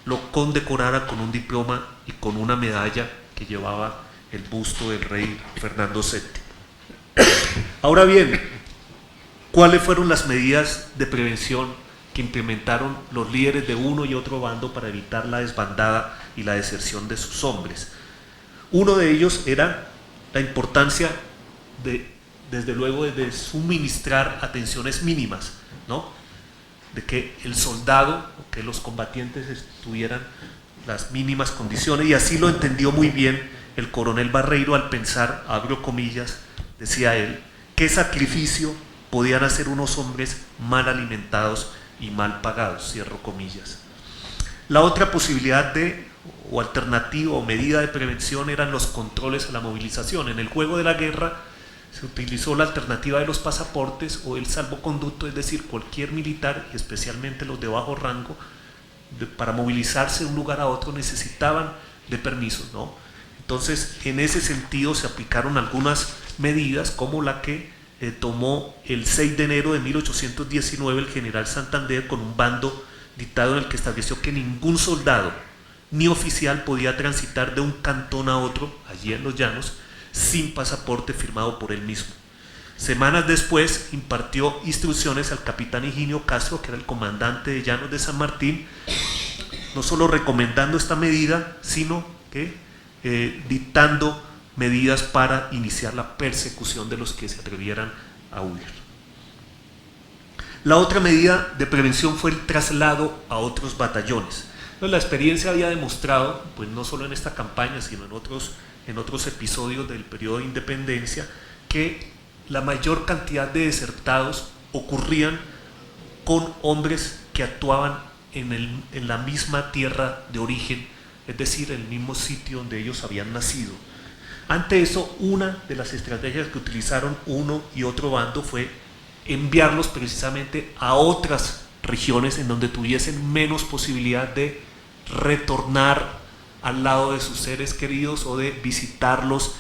lo condecorara con un diploma y con una medalla que llevaba el busto del rey Fernando VII. Ahora bien, ¿cuáles fueron las medidas de prevención que implementaron los líderes de uno y otro bando para evitar la desbandada y la deserción de sus hombres? Uno de ellos era la importancia desde luego, de suministrar atenciones mínimas, ¿no?, de que el soldado, que los combatientes estuvieran las mínimas condiciones, y así lo entendió muy bien el coronel Barreiro al pensar, abro comillas, decía él, qué sacrificio podían hacer unos hombres mal alimentados y mal pagados, cierro comillas. La otra posibilidad o alternativa o medida de prevención eran los controles a la movilización. En el juego de la guerra se utilizó la alternativa de los pasaportes o el salvoconducto, es decir, cualquier militar, y especialmente los de bajo rango, para movilizarse de un lugar a otro necesitaban de permisos, ¿no? Entonces, en ese sentido se aplicaron algunas medidas, como la que tomó el 6 de enero de 1819 el general Santander con un bando dictado en el que estableció que ningún soldado ni oficial podía transitar de un cantón a otro, allí en los llanos, sin pasaporte firmado por él mismo. Semanas después impartió instrucciones al capitán Higinio Castro, que era el comandante de Llanos de San Martín, no solo recomendando esta medida, sino que dictando medidas para iniciar la persecución de los que se atrevieran a huir. La otra medida de prevención fue el traslado a otros batallones. Entonces, la experiencia había demostrado, pues no solo en esta campaña, sino en otros episodios del periodo de independencia, que la mayor cantidad de desertados ocurrían con hombres que actuaban en la misma tierra de origen, es decir, en el mismo sitio donde ellos habían nacido. Ante eso, una de las estrategias que utilizaron uno y otro bando fue enviarlos precisamente a otras regiones en donde tuviesen menos posibilidad de retornar al lado de sus seres queridos o de visitarlos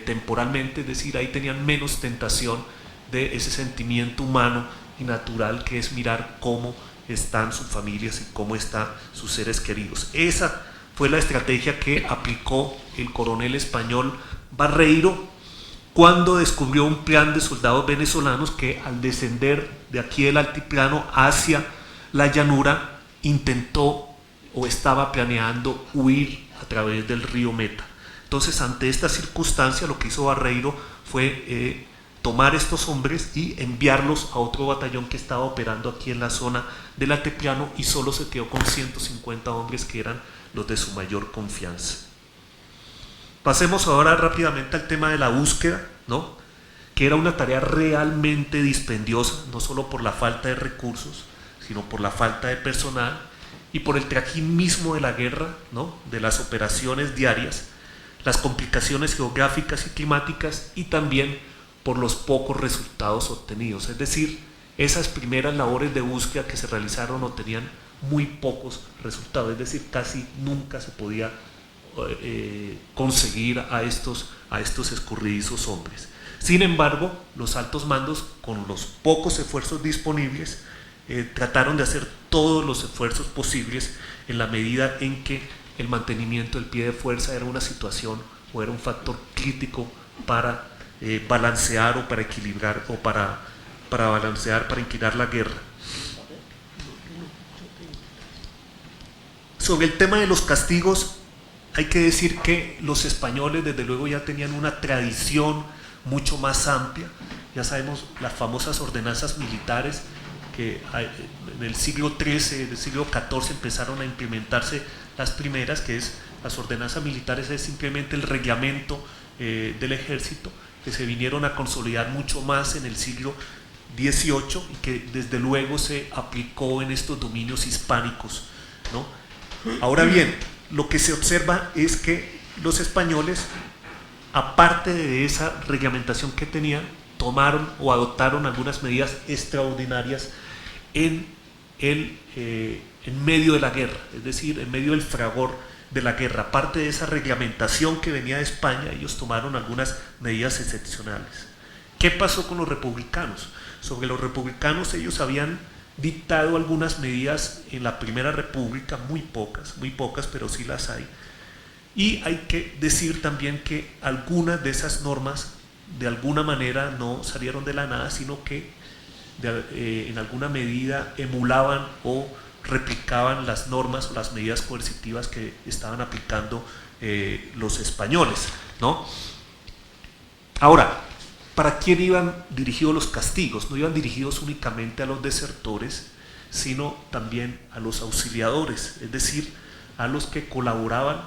temporalmente, es decir, ahí tenían menos tentación de ese sentimiento humano y natural que es mirar cómo están sus familias y cómo están sus seres queridos. Esa fue la estrategia que aplicó el coronel español Barreiro cuando descubrió un plan de soldados venezolanos que al descender de aquí del altiplano hacia la llanura intentó o estaba planeando huir a través del río Meta. Entonces, ante esta circunstancia, lo que hizo Barreiro fue tomar estos hombres y enviarlos a otro batallón que estaba operando aquí en la zona del altiplano, y solo se quedó con 150 hombres que eran los de su mayor confianza. Pasemos ahora rápidamente al tema de la búsqueda, ¿no? Que era una tarea realmente dispendiosa, no solo por la falta de recursos, sino por la falta de personal y por el trajín mismo de la guerra, ¿no? De las operaciones diarias, las complicaciones geográficas y climáticas, y también por los pocos resultados obtenidos. Es decir, esas primeras labores de búsqueda que se realizaron obtenían muy pocos resultados, es decir, casi nunca se podía conseguir a estos escurridizos hombres. Sin embargo, los altos mandos, con los pocos esfuerzos disponibles, trataron de hacer todos los esfuerzos posibles en la medida en que el mantenimiento del pie de fuerza era una situación o era un factor crítico para balancear o para equilibrar o para balancear, para inclinar la guerra. Sobre el tema de los castigos, hay que decir que los españoles desde luego ya tenían una tradición mucho más amplia. Ya sabemos las famosas ordenanzas militares que en el siglo XIII, del siglo XIV empezaron a implementarse las primeras, que es las ordenanzas militares, es simplemente el reglamento del ejército, que se vinieron a consolidar mucho más en el siglo XVIII y que desde luego se aplicó en estos dominios hispánicos, ¿no? Ahora bien, lo que se observa es que los españoles, aparte de esa reglamentación que tenían, tomaron o adoptaron algunas medidas extraordinarias en medio de la guerra, es decir, en medio del fragor de la guerra. Aparte de esa reglamentación que venía de España, ellos tomaron algunas medidas excepcionales. ¿Qué pasó con los republicanos? Sobre los republicanos, ellos habían dictado algunas medidas en la Primera República, muy pocas, pero sí las hay. Y hay que decir también que algunas de esas normas de alguna manera no salieron de la nada, sino que en alguna medida emulaban o replicaban las normas o las medidas coercitivas que estaban aplicando los españoles, ¿no? Ahora, ¿para quién iban dirigidos los castigos? No iban dirigidos únicamente a los desertores, sino también a los auxiliadores, es decir, a los que colaboraban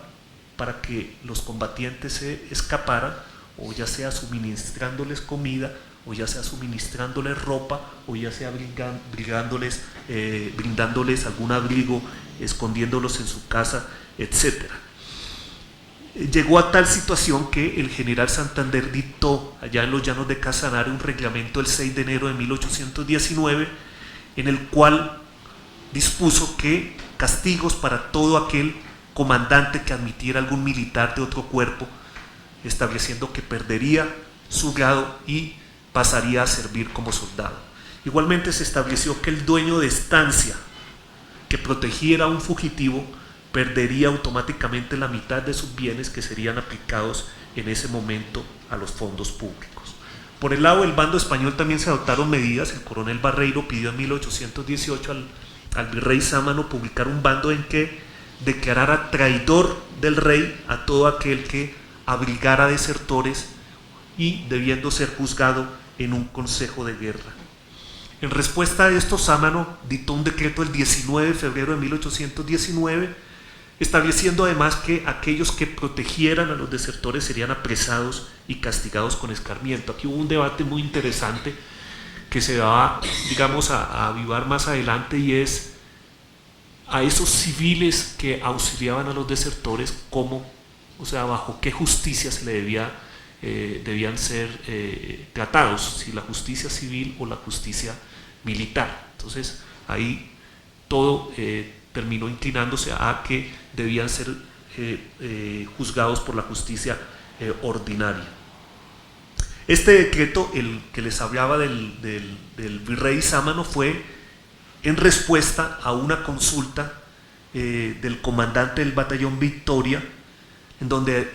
para que los combatientes se escaparan, o ya sea suministrándoles comida, o ya sea suministrándoles ropa, o ya sea brindándoles algún abrigo, escondiéndolos en su casa, etc. Llegó a tal situación que el general Santander dictó allá en los llanos de Casanare un reglamento el 6 de enero de 1819, en el cual dispuso que castigos para todo aquel comandante que admitiera algún militar de otro cuerpo, estableciendo que perdería su grado y pasaría a servir como soldado. Igualmente se estableció que el dueño de estancia que protegiera a un fugitivo perdería automáticamente la mitad de sus bienes, que serían aplicados en ese momento a los fondos públicos. Por el lado del bando español también se adoptaron medidas. El coronel Barreiro pidió en 1818 al virrey Sámano publicar un bando en que declarara traidor del rey a todo aquel que abrigara desertores y debiendo ser juzgado en un consejo de guerra. En respuesta a esto, Sámano dictó un decreto el 19 de febrero de 1819, estableciendo además que aquellos que protegieran a los desertores serían apresados y castigados con escarmiento. Aquí hubo un debate muy interesante que se va, digamos, a avivar más adelante, y es a esos civiles que auxiliaban a los desertores, cómo, o sea, bajo qué justicia se le debían ser tratados, si la justicia civil o la justicia militar. Entonces ahí todo terminó inclinándose a que debían ser juzgados por la justicia ordinaria. Este decreto, el que les hablaba del virrey Sámano, fue en respuesta a una consulta del comandante del batallón Victoria, en donde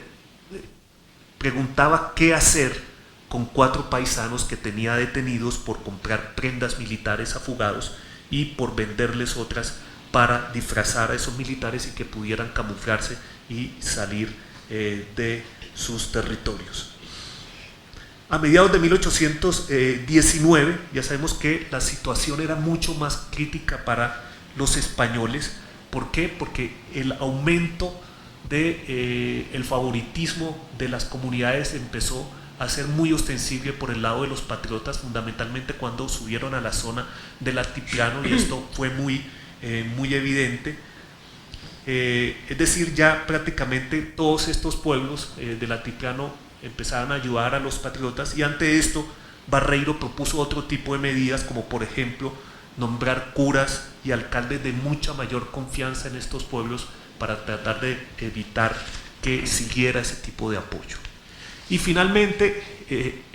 preguntaba qué hacer con 4 paisanos que tenía detenidos por comprar prendas militares a fugados y por venderles otras para disfrazar a esos militares y que pudieran camuflarse y salir de sus territorios. A mediados de 1819 ya sabemos que la situación era mucho más crítica para los españoles. ¿Por qué? Porque el aumento del favoritismo de las comunidades empezó a ser muy ostensible por el lado de los patriotas, fundamentalmente cuando subieron a la zona del altiplano, y esto fue muy evidente. Es decir, ya prácticamente todos estos pueblos del altiplano empezaron a ayudar a los patriotas, y ante esto Barreiro propuso otro tipo de medidas, como por ejemplo nombrar curas y alcaldes de mucha mayor confianza en estos pueblos para tratar de evitar que siguiera ese tipo de apoyo. Y finalmente,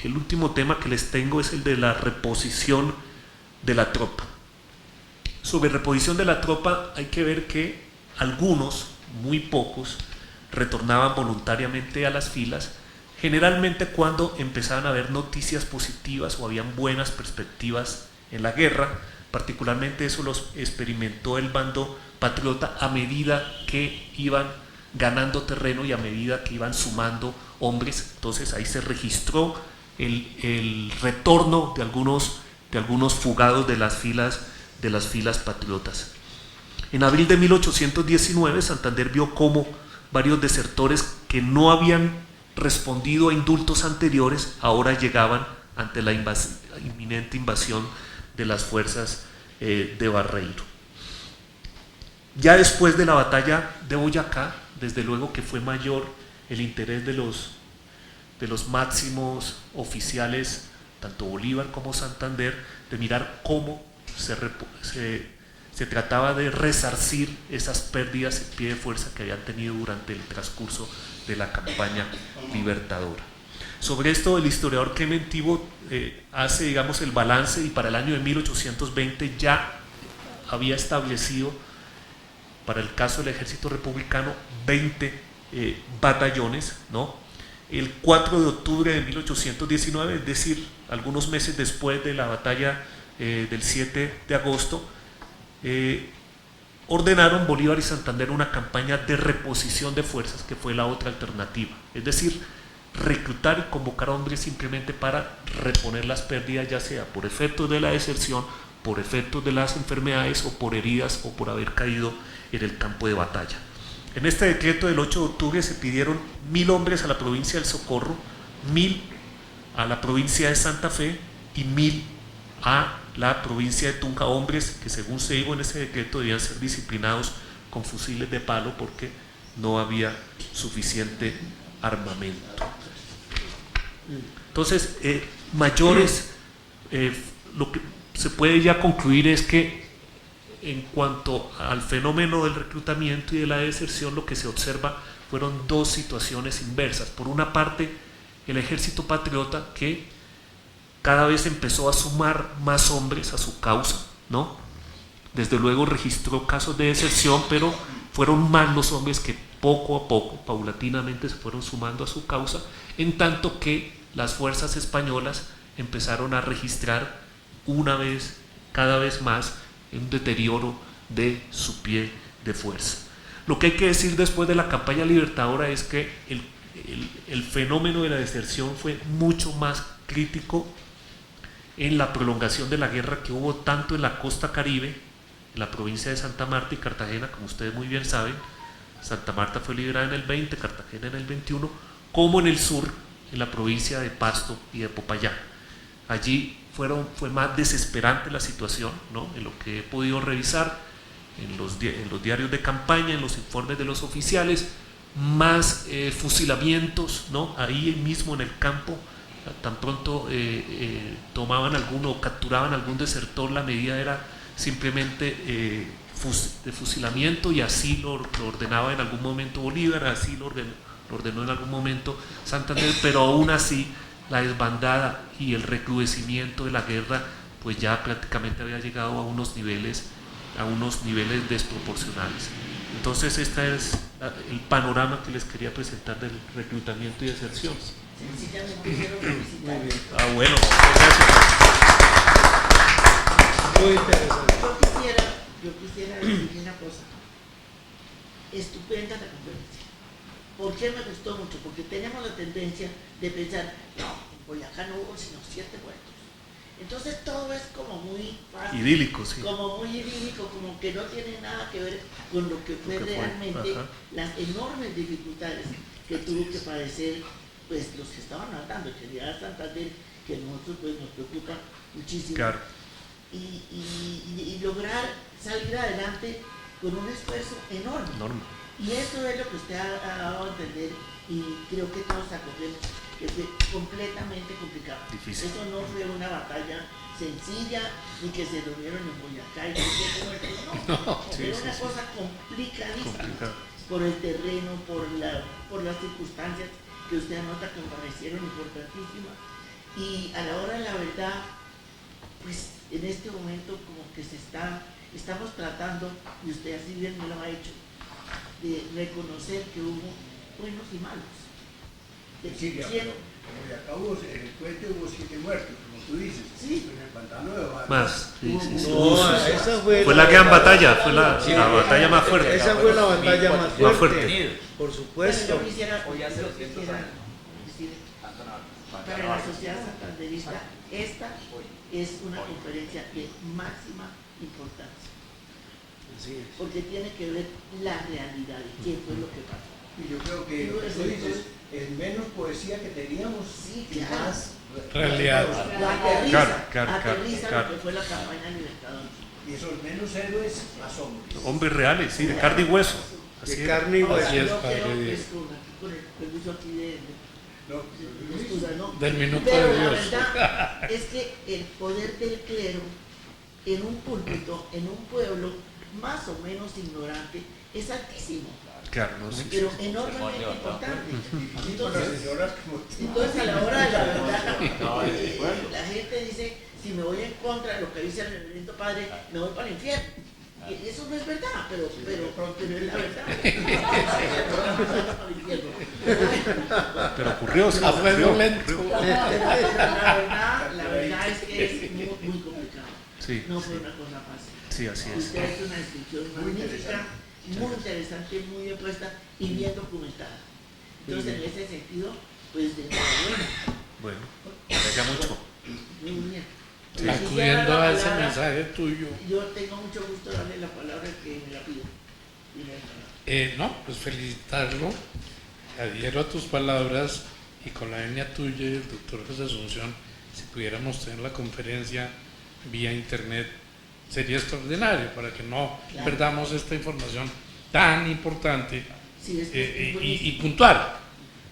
el último tema que les tengo es el de la reposición de la tropa. Sobre reposición de la tropa hay que ver que algunos, muy pocos, retornaban voluntariamente a las filas, generalmente cuando empezaban a haber noticias positivas o habían buenas perspectivas en la guerra. Particularmente eso los experimentó el bando patriota a medida que iban ganando terreno y a medida que iban sumando hombres. Entonces ahí se registró el retorno de algunos fugados de las filas patriotas. En abril de 1819 Santander vio cómo varios desertores que no habían respondido a indultos anteriores ahora llegaban ante la inminente invasión de las fuerzas de Barreiro. Ya después de la batalla de Boyacá, desde luego que fue mayor el interés de los máximos oficiales, tanto Bolívar como Santander, de mirar cómo se trataba de resarcir esas pérdidas en pie de fuerza que habían tenido durante el transcurso de la campaña libertadora. Sobre esto el historiador Clementivo hace, digamos, el balance, y para el año de 1820 ya había establecido para el caso del ejército republicano 20 batallones, ¿no? El 4 de octubre de 1819, es decir, algunos meses después de la batalla del 7 de agosto, ordenaron Bolívar y Santander una campaña de reposición de fuerzas, que fue la otra alternativa, es decir, reclutar y convocar hombres simplemente para reponer las pérdidas, ya sea por efectos de la deserción, por efectos de las enfermedades o por heridas o por haber caído en el campo de batalla. En este decreto del 8 de octubre se pidieron 1000 hombres a la provincia del Socorro, 1000 a la provincia de Santa Fe y 1000 a la provincia de Tunja, hombres que, según se dijo en ese decreto, debían ser disciplinados con fusiles de palo porque no había suficiente armamento. Entonces, mayores, lo que se puede ya concluir es que en cuanto al fenómeno del reclutamiento y de la deserción, lo que se observa fueron dos situaciones inversas. Por una parte, el ejército patriota, que cada vez empezó a sumar más hombres a su causa, ¿no? Desde luego registró casos de deserción, pero fueron más los hombres que poco a poco, paulatinamente, se fueron sumando a su causa, en tanto que las fuerzas españolas empezaron a registrar cada vez más un deterioro de su pie de fuerza. Lo que hay que decir después de la campaña libertadora es que el fenómeno de la deserción fue mucho más crítico en la prolongación de la guerra que hubo tanto en la costa caribe, en la provincia de Santa Marta y Cartagena, como ustedes muy bien saben. Santa Marta fue liberada en el 20, Cartagena en el 21, como en el sur, en la provincia de Pasto y de Popayán. Allí fue más desesperante la situación, ¿no? En lo que he podido revisar en los diarios de campaña, en los informes de los oficiales, más fusilamientos, ¿no? Ahí mismo en el campo, tan pronto tomaban alguno o capturaban algún desertor, la medida era simplemente de fusilamiento, y así lo ordenaba en algún momento Bolívar, así lo ordenó en algún momento Santander, pero aún así la desbandada y el recrudecimiento de la guerra pues ya prácticamente había llegado a unos niveles desproporcionales. Entonces este es el panorama que les quería presentar del reclutamiento y deserción. Sencillamente quiero felicitar. Bueno, gracias. Muy interesante. Yo quisiera decir una cosa. Estupenda la conferencia. ¿Por qué me gustó mucho? Porque tenemos la tendencia de pensar, no, en Boyacá no hubo sino 7 muertos. Entonces todo es como muy fácil, Idílico, sí. como muy idílico, como que no tiene nada que ver con lo que fue realmente las enormes dificultades que tuvo que padecer pues los que estaban hablando, el general Santander, que a nosotros pues nos preocupa muchísimo. Claro. Y lograr salir adelante con un esfuerzo enorme. Y eso es lo que usted ha dado a entender, y creo que todos acogemos, que fue completamente complicado. Difícil. Eso no fue una batalla sencilla, ni que se reunieron en Boyacá y que no. Era una cosa complicadísima. Por el terreno, por las circunstancias que usted anota que me parecieron importantísimas. Y a la hora de la verdad, pues en este momento como que estamos tratando, y usted así bien me lo ha hecho, de reconocer que hubo buenos y malos. Sí, como de acá hubo, en el puente hubo 7 muertos, como tú dices. Sí. En el pantano de Barra. Más. No, esa Fue la gran batalla, fue la batalla más fuerte. Esa fue la batalla más fuerte. fuerte. Por supuesto. Yo quisiera decir, para la sociedad santanderista, esta es una conferencia de máxima importancia. Porque tiene que ver la realidad y qué fue lo que pasó. Y yo creo que lo que tú dices es menos poesía que teníamos, Sí, y claro. más Realidad. Aterriza lo que fue la campaña libertadora. Y esos menos héroes, más hombres. Hombres reales, sí, de carne y hueso. Así De es. carne y hueso. Así es, Yo Padre creo que Dios. es con el permiso aquí de No, excusa, ¿no? Del minuto Pero de la Dios. verdad es que el poder del clero en un púlpito, en un pueblo más o menos ignorante, es altísimo, Claro, no, sí, pero sí. enormemente importante. y con las señoras como tú. Entonces a la hora de la verdad, la gente dice, si me voy en contra de lo que dice el reverendo padre, me voy para el infierno. Y eso no es verdad, pero es la verdad. Pero ocurrió, sí, A fuego lento. La verdad es que es muy complicado. Sí, No fue una cosa fácil. sí, así es. Usted ha hecho una descripción magnífica, muy interesante, muy bien puesta y bien documentada. Entonces, en ese sentido, pues de enhorabuena. Bueno, me alegra mucho. Muy bien. Acudiendo a ese mensaje tuyo. Yo tengo mucho gusto de darle la palabra al que me la pide. No, pues felicitarlo. Adhiero a tus palabras y con la venia tuya y el doctor José Asunción, si pudiéramos tener la conferencia vía internet, sería extraordinario para que no perdamos esta información tan importante Sí, y puntual.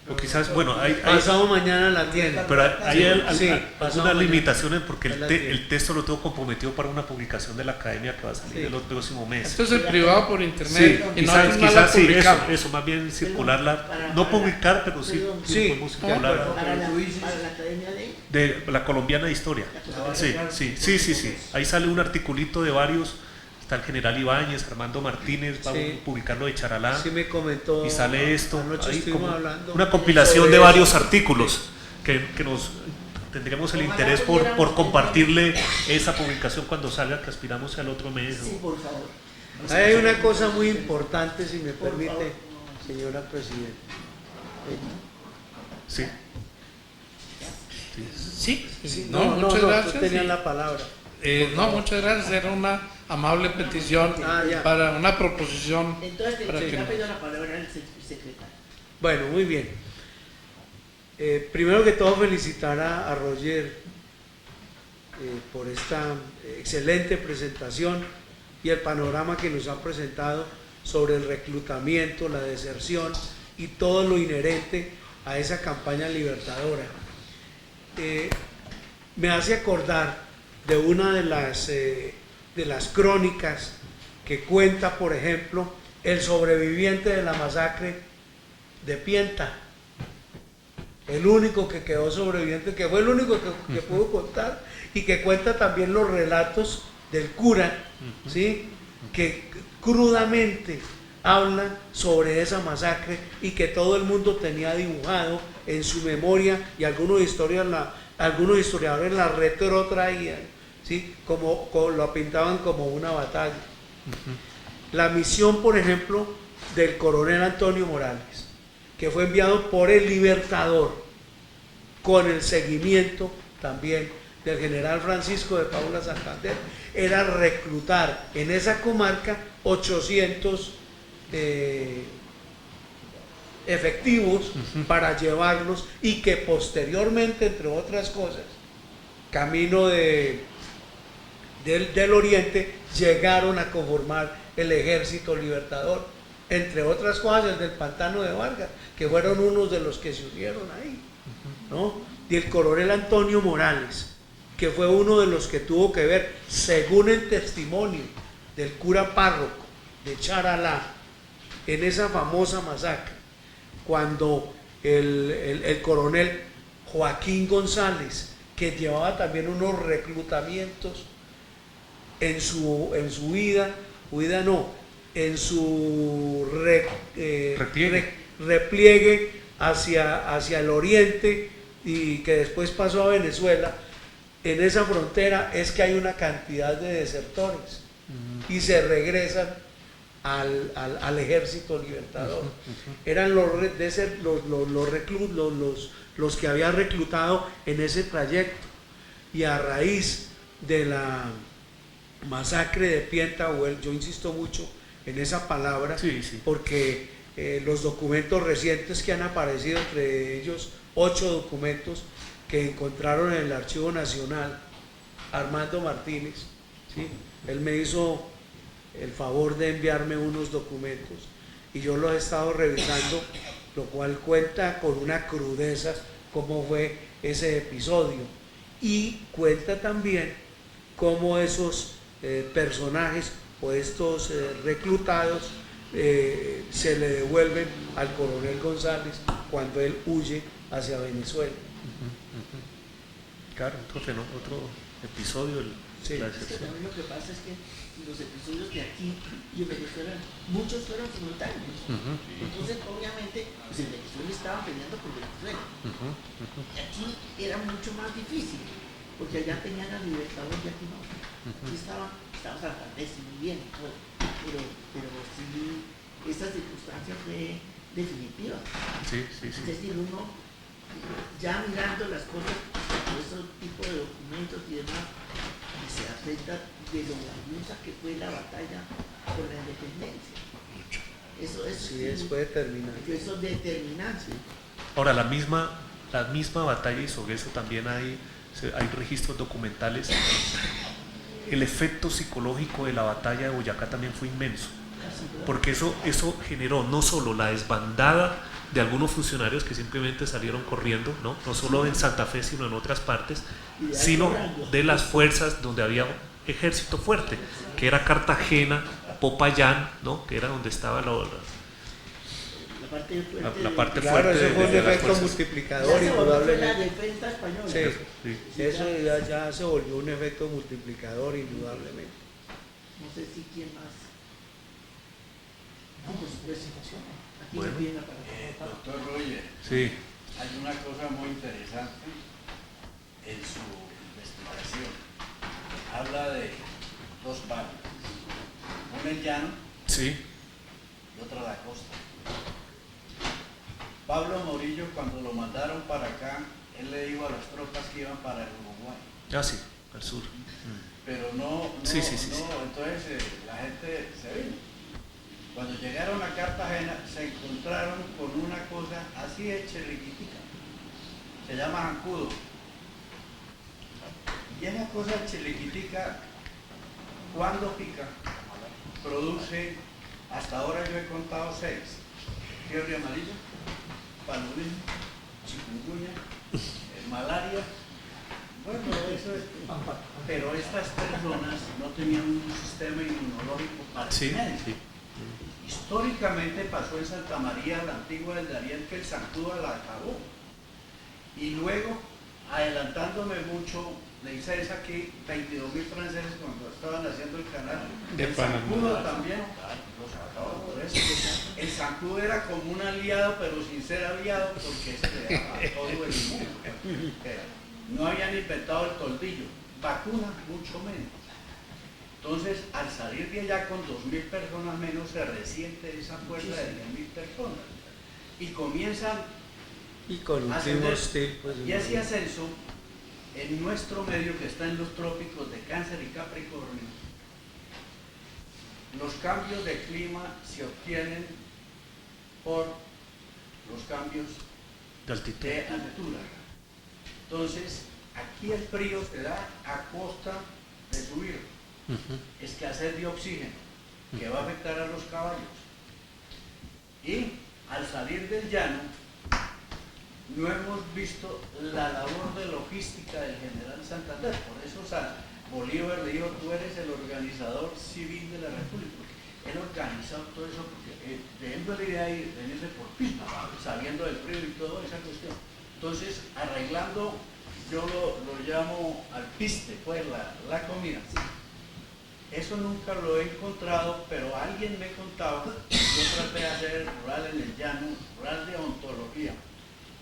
O quizás, bueno, hay Pasado mañana la tiene. pero hay Sí, algunas pasado mañana. limitaciones porque Ahí la tiene. el texto lo tengo comprometido para una publicación de la academia que va a salir Sí. el próximo mes. Esto es el privado por Sí, internet y quizás, no la sí, publicamos. eso, más bien circularla, Para- no publicar, pero sí, perdón. Sí. podemos circularla. para la tú dices- Academia de... De la colombiana de historia. Sí. Ahí sale un articulito de varios. Está el general Ibáñez, Armando Martínez, va Sí. a publicarlo de Charalá. Sí me comentó. Y sale esto, Anoche ahí estuvimos como hablando una compilación sobre de eso. varios artículos que nos tendríamos el interés por compartirle esa publicación cuando salga, que aspiramos al otro mes. Sí, por favor. Hay una cosa muy importante, si me permite, señora Presidenta. Sí. Sí, muchas gracias. Tú tenías Sí. la palabra. No, muchas gracias. Era una amable petición ya. para una proposición. Entonces, para le que- ha pedido la palabra el secretario. Bueno, muy bien. Primero que todo, felicitar a Roger por esta excelente presentación y el panorama que nos ha presentado sobre el reclutamiento, la deserción y todo lo inherente a esa campaña libertadora. Me hace acordar de una de las crónicas que cuenta, por ejemplo, el sobreviviente de la masacre de Pienta, el único que quedó sobreviviente, que fue el único que pudo contar, y que cuenta también los relatos del cura, ¿sí? Que crudamente hablan sobre esa masacre y que todo el mundo tenía dibujado en su memoria, y algunos historiadores la retrotraían, ¿sí? Como lo pintaban como una batalla. La misión, por ejemplo, del coronel Antonio Morales, que fue enviado por el Libertador, con el seguimiento también del general Francisco de Paula Santander, era reclutar en esa comarca 800 efectivos para llevarlos, y que posteriormente, entre otras cosas, camino del oriente, llegaron a conformar el Ejército Libertador, entre otras cosas el del Pantano de Vargas, que fueron unos de los que se unieron ahí, ¿no? Y el coronel Antonio Morales, que fue uno de los que tuvo que ver, según el testimonio del cura párroco de Charalá, en esa famosa masacre, cuando el coronel Joaquín González, que llevaba también unos reclutamientos en su repliegue hacia el oriente, y que después pasó a Venezuela, en esa frontera es que hay una cantidad de desertores y se regresan al Ejército Libertador. Eran los que había reclutado en ese trayecto, y a raíz de la masacre de Pienta, yo insisto mucho en esa palabra, porque los documentos recientes que han aparecido, entre ellos 8 documentos que encontraron en el Archivo Nacional, Armando Martínez, ¿sí? Él me hizo el favor de enviarme unos documentos y yo los he estado revisando, lo cual cuenta con una crudeza cómo fue ese episodio, y cuenta también cómo esos personajes o estos reclutados se le devuelven al coronel González cuando él huye hacia Venezuela. Claro, otro episodio. Sí. La Es que deserción. también lo que pasa es que los episodios de aquí y en Venezuela, muchos fueron simultáneos. Entonces, obviamente, pues en Venezuela estaban peleando por Venezuela. Y aquí era mucho más difícil, porque allá tenían al Libertador y aquí no. Aquí estaba Santander, muy bien, pero sí, esta circunstancia fue definitiva. Es decir, uno ya mirando las cosas, ese tipo de documentos y demás, se da cuenta de lo valiosa que fue la batalla por la independencia. Eso Fue determinante. Eso es determinante. Ahora, la misma batalla, y sobre eso también hay registros documentales, el efecto psicológico de la batalla de Boyacá también fue inmenso, porque eso generó no solo la desbandada de algunos funcionarios que simplemente salieron corriendo, no solo en Santa Fe, sino en otras partes, sino de las fuerzas donde había ejército fuerte, que era Cartagena, Popayán, ¿no? Que era donde estaba la parte Claro, fuerte eso fue un de las efecto fuerzas. multiplicador, La indudablemente. defensa española. Sí, eso ya se volvió un efecto multiplicador, indudablemente. No sé si quién más. No, pues presentación. Aquí Bueno. me viene la palabra. Doctor Roger, Sí. hay una cosa muy interesante en su investigación. Habla de dos partes, una el llano Sí, y otra la costa. Pablo Morillo, cuando lo mandaron para acá, él le dijo a las tropas que iban para el Uruguay, sí, al sur. pero no, Sí. entonces la gente se vino. Cuando llegaron a Cartagena se encontraron con una cosa así de chiliquitica, se llama zancudo. Y esa cosa chiliquitica, cuando pica, produce, hasta ahora yo he contado 6: fiebre amarilla, paludismo, chikungunya, malaria. Bueno, eso es. Pero estas personas no tenían un sistema inmunológico para Históricamente pasó en Santa María la Antigua del Darién que el zancudo la acabó. Y luego, adelantándome mucho, le hice esa aquí, 22.000 franceses cuando estaban haciendo el canal. De El Panamá. zancudo también los acabó por eso. El zancudo era como un aliado, pero sin ser aliado, porque se le daba a todo el mundo. No habían inventado el toldillo, vacuna mucho menos. Entonces, al salir de allá con 2.000 personas menos, se resiente esa fuerza de 10.000 personas. Y comienzan Y con a últimos ascender. tiempos. Y ese ascenso, en nuestro medio que está en los trópicos de Cáncer y Capricornio, los cambios de clima se obtienen por los cambios De altitud. de altura. Entonces, aquí el frío se da a costa de subir, escasez de oxígeno, que va a afectar a los caballos. Y al salir del llano, no hemos visto la labor de logística del general Santander. Por eso Bolívar le dijo: tú eres el organizador civil de la República. Él organizó todo eso porque teniendo la idea de venirse por pisma, sabiendo del frío y toda esa cuestión. Entonces, arreglando, yo lo llamo alpiste, pues la comida. Eso nunca lo he encontrado, pero alguien me contaba, yo traté de hacer rural en el llano, rural de ontología,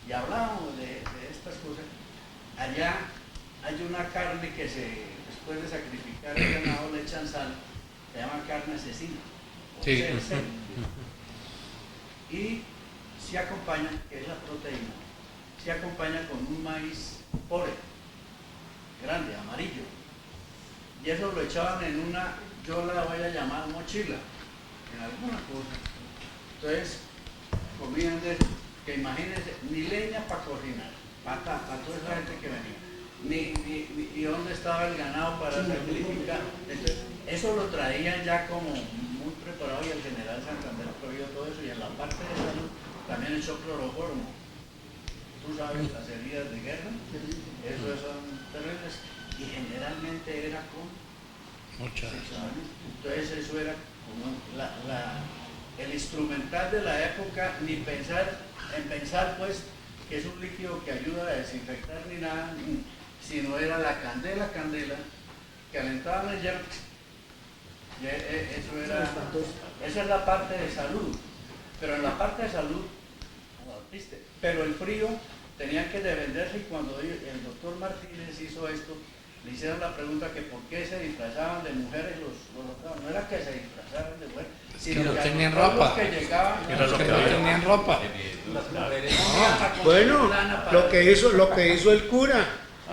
y hablábamos de estas cosas. Allá hay una carne que después de sacrificar el ganado le echan sal, se llama carne asesina. Sí. Cercel. Y se acompaña, que es la proteína, se acompaña con un maíz pobre, grande, amarillo. Y eso lo echaban en una, yo la voy a llamar mochila, en alguna cosa. Entonces, comían de eso, que imagínense, ni leña para cocinar, para toda esta gente que venía, y dónde estaba el ganado para sacrificar. Entonces, eso lo traían ya como muy preparado, y el general Santander prohibió todo eso, y en la parte de salud también echó cloroformo. Tú sabes, las heridas de guerra, eso son terribles. Y generalmente era con Muchas. entonces eso era como el instrumental de la época, ni pensar pues que es un líquido que ayuda a desinfectar ni nada, sino era la candela, que alentaban el hierro. Eso era, esa es la parte de salud, pero en la parte de salud, ¿viste? Pero el frío tenían que defenderse, y cuando el doctor Martínez hizo esto, le hicieron la pregunta que por qué se disfrazaban de mujeres los no era que se disfrazaran de mujeres, sino no que tenían a los ropa. que llegaban Era lo Que que no había. tenían ropa. Bueno, lo que hizo el cura,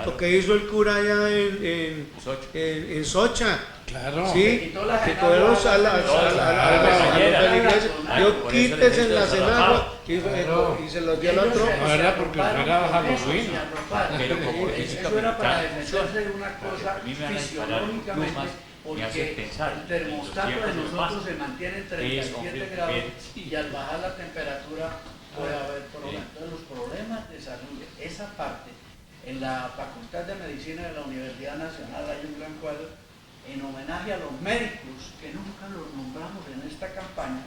lo que hizo el cura allá en Socha. Claro. Sí, quitó la que enagua, todos a los de la iglesia, yo quítense en las enaguas y se los dio a la Ellos tropa. No era porque arroparon fuera con eso, Halloween. se arroparon. Pero como Eso era para física defenderse de una para cosa que a mí me van a disparar fisiológicamente, plumas, me hace porque pensar el termostato en los de tiempos nosotros que se mantiene en es 37 hombre, grados, mujer, y al bajar la temperatura puede haber problemas. Entonces, los problemas de salud, esa parte, en la Facultad de Medicina de la Universidad Nacional hay un gran cuadro en homenaje a los médicos, que nunca los nombramos en esta campaña,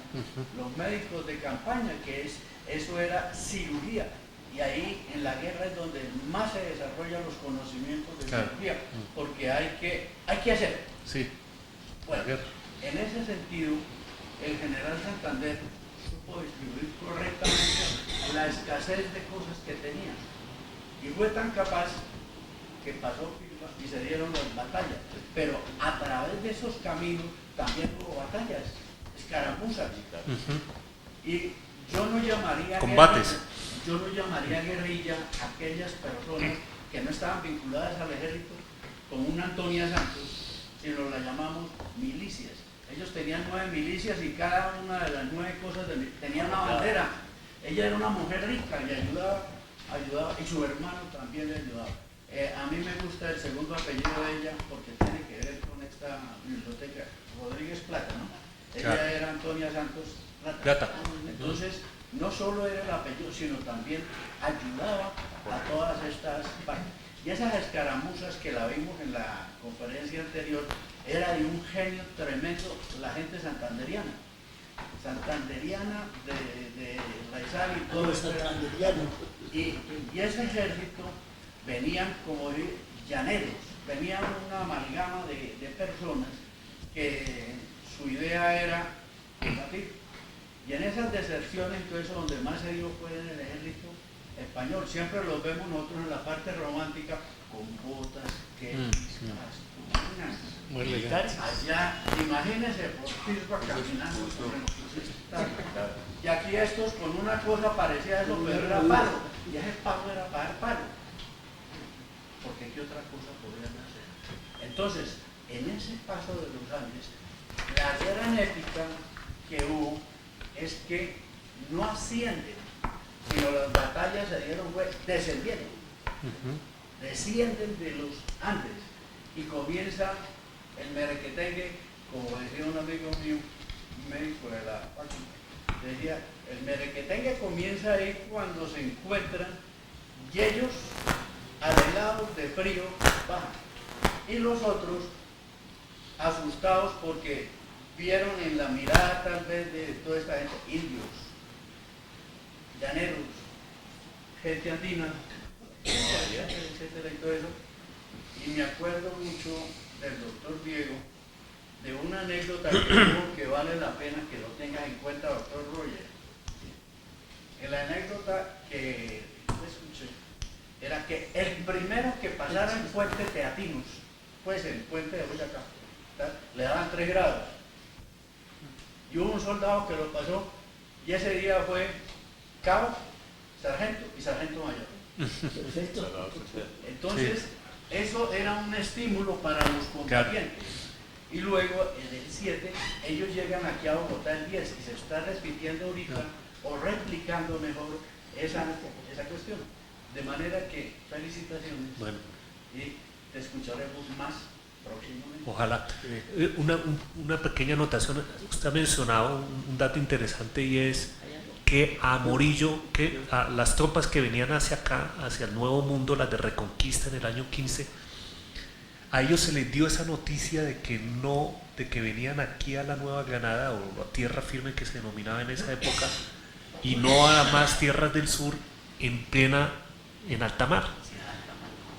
los médicos de campaña, que eso era cirugía, y ahí en la guerra es donde más se desarrollan los conocimientos de cirugía, porque hay que hacer. Sí. Bueno, en ese sentido, el general Santander supo distribuir correctamente la escasez de cosas que tenía. Y fue tan capaz que pasó y se dieron las batallas. Pero a través de esos caminos también hubo batallas, escaramuzas. Y yo no llamaría combates. Yo no llamaría guerrilla a aquellas personas que no estaban vinculadas al ejército como una Antonia Santos, sino la llamamos milicias. Ellos tenían 9 milicias y cada una de las 9 cosas tenía una bandera. Ella era una mujer rica y ayudaba, y su hermano también le ayudaba. A mí me gusta el segundo apellido de ella porque tiene que ver con esta biblioteca, Rodríguez Plata, ¿no? Ella era Antonia Santos Plata. Entonces, no solo era el apellido, sino también ayudaba a todas estas partes. Y esas escaramuzas que la vimos en la conferencia anterior, era de un genio tremendo la gente santanderiana de Raizal y todo eso. Y ese ejército venían como llaneros, venían una amalgama de personas que su idea era combatir. Y en esas deserciones, entonces, donde más se dio fue en el ejército español. Siempre los vemos nosotros en la parte romántica con botas, muy elegante. allá, imagínense por Pisba caminando sobre los crucistas. Y aquí estos con una cosa parecía eso, pero era palo. Y ese palo era para dar palo. Porque qué otra cosa podrían hacer. Entonces, en ese paso de los años, la gran épica que hubo es que no ascienden, sino las batallas se dieron, descendieron. Descienden de los Andes y comienza el merequetengue, como decía un amigo mío, un médico de la facultad, decía, el merequetengue comienza ahí cuando se encuentran y ellos alelados de frío bajan y los otros asustados porque vieron en la mirada tal vez de toda esta gente, indios, llaneros, gente andina, etcétera y todo eso. Y me acuerdo mucho del doctor Diego, de una anécdota que tuvo que vale la pena que lo tengas en cuenta, doctor Roger. En la anécdota que escuché, era que el primero que pasara el puente Teatinos, pues el puente de Boyacá, le daban 3 grados. Y hubo un soldado que lo pasó, y ese día fue cabo, sargento y sargento mayor. Perfecto. Entonces, eso era un estímulo para los combatientes. Y luego, en el 7, ellos llegan aquí a Bogotá el 10, y se está repitiendo ahorita, o replicando mejor, esa cuestión. De manera que, felicitaciones. Bueno. Y te escucharemos más próximamente. Ojalá. Una pequeña anotación. Usted ha mencionado un dato interesante y es que a Morillo, que a las tropas que venían hacia acá, hacia el Nuevo Mundo, las de Reconquista en el año 15, a ellos se les dio esa noticia de que venían aquí a la Nueva Granada, o a tierra firme que se denominaba en esa época, y no a más tierras del sur en alta mar,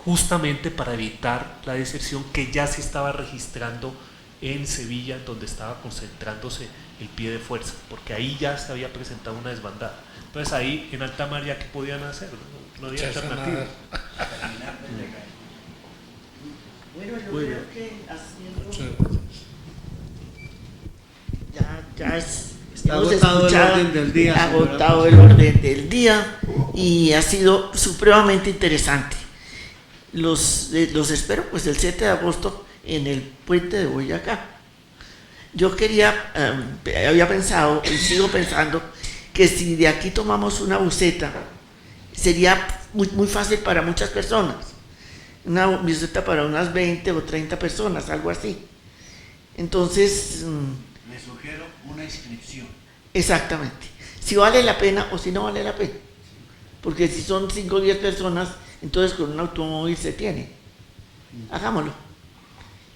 justamente para evitar la deserción que ya se estaba registrando en Sevilla, donde estaba concentrándose el pie de fuerza, porque ahí ya se había presentado una desbandada. Entonces ahí en alta mar ya que podían hacer, no había alternativa. Bueno, yo Muy creo bien. que haciendo Muchas gracias. ya es, Está hemos agotado el escuchado, orden del día, señora agotado el orden del día y ha sido supremamente interesante. Los espero pues el 7 de agosto en el puente de Boyacá. Yo había pensado y sigo pensando que si de aquí tomamos una buseta sería muy fácil para muchas personas. Una buseta para unas 20 o 30 personas, algo así. Entonces, Les sugiero una inscripción. exactamente. Si vale la pena o si no vale la pena. Porque si son 5 o 10 personas, entonces con un automóvil se tiene. Hagámoslo.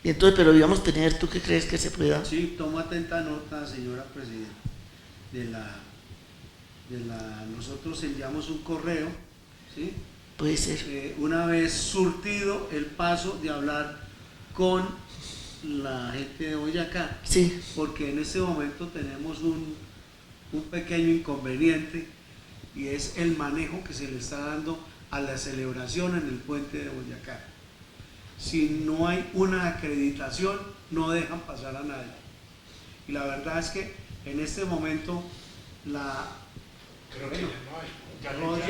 Y entonces, pero digamos tener, ¿tú qué crees que se pueda? Sí, toma atenta nota, señora presidenta, nosotros enviamos un correo, ¿sí? Puede ser. Una vez surtido el paso de hablar con la gente de Boyacá, Sí, porque en este momento tenemos un pequeño inconveniente, y es el manejo que se le está dando a la celebración en el puente de Boyacá. Si no hay una acreditación, no dejan pasar a nadie. Y la verdad es que en este momento Creo que ya no hay.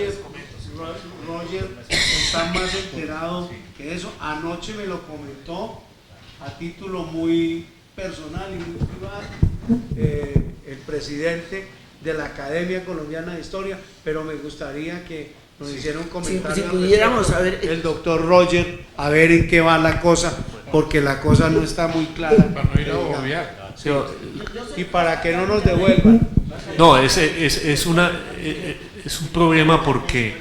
Roger está más enterado que eso. Anoche me lo comentó a título muy personal y muy privado el presidente de la Academia Colombiana de Historia, pero me gustaría que nos hiciera un comentario. Si pudiéramos saber el doctor Roger, a ver en qué va la cosa, porque la cosa no está muy clara. Para no ir a obviar. Sí. Y para que no nos devuelvan. No, es un problema porque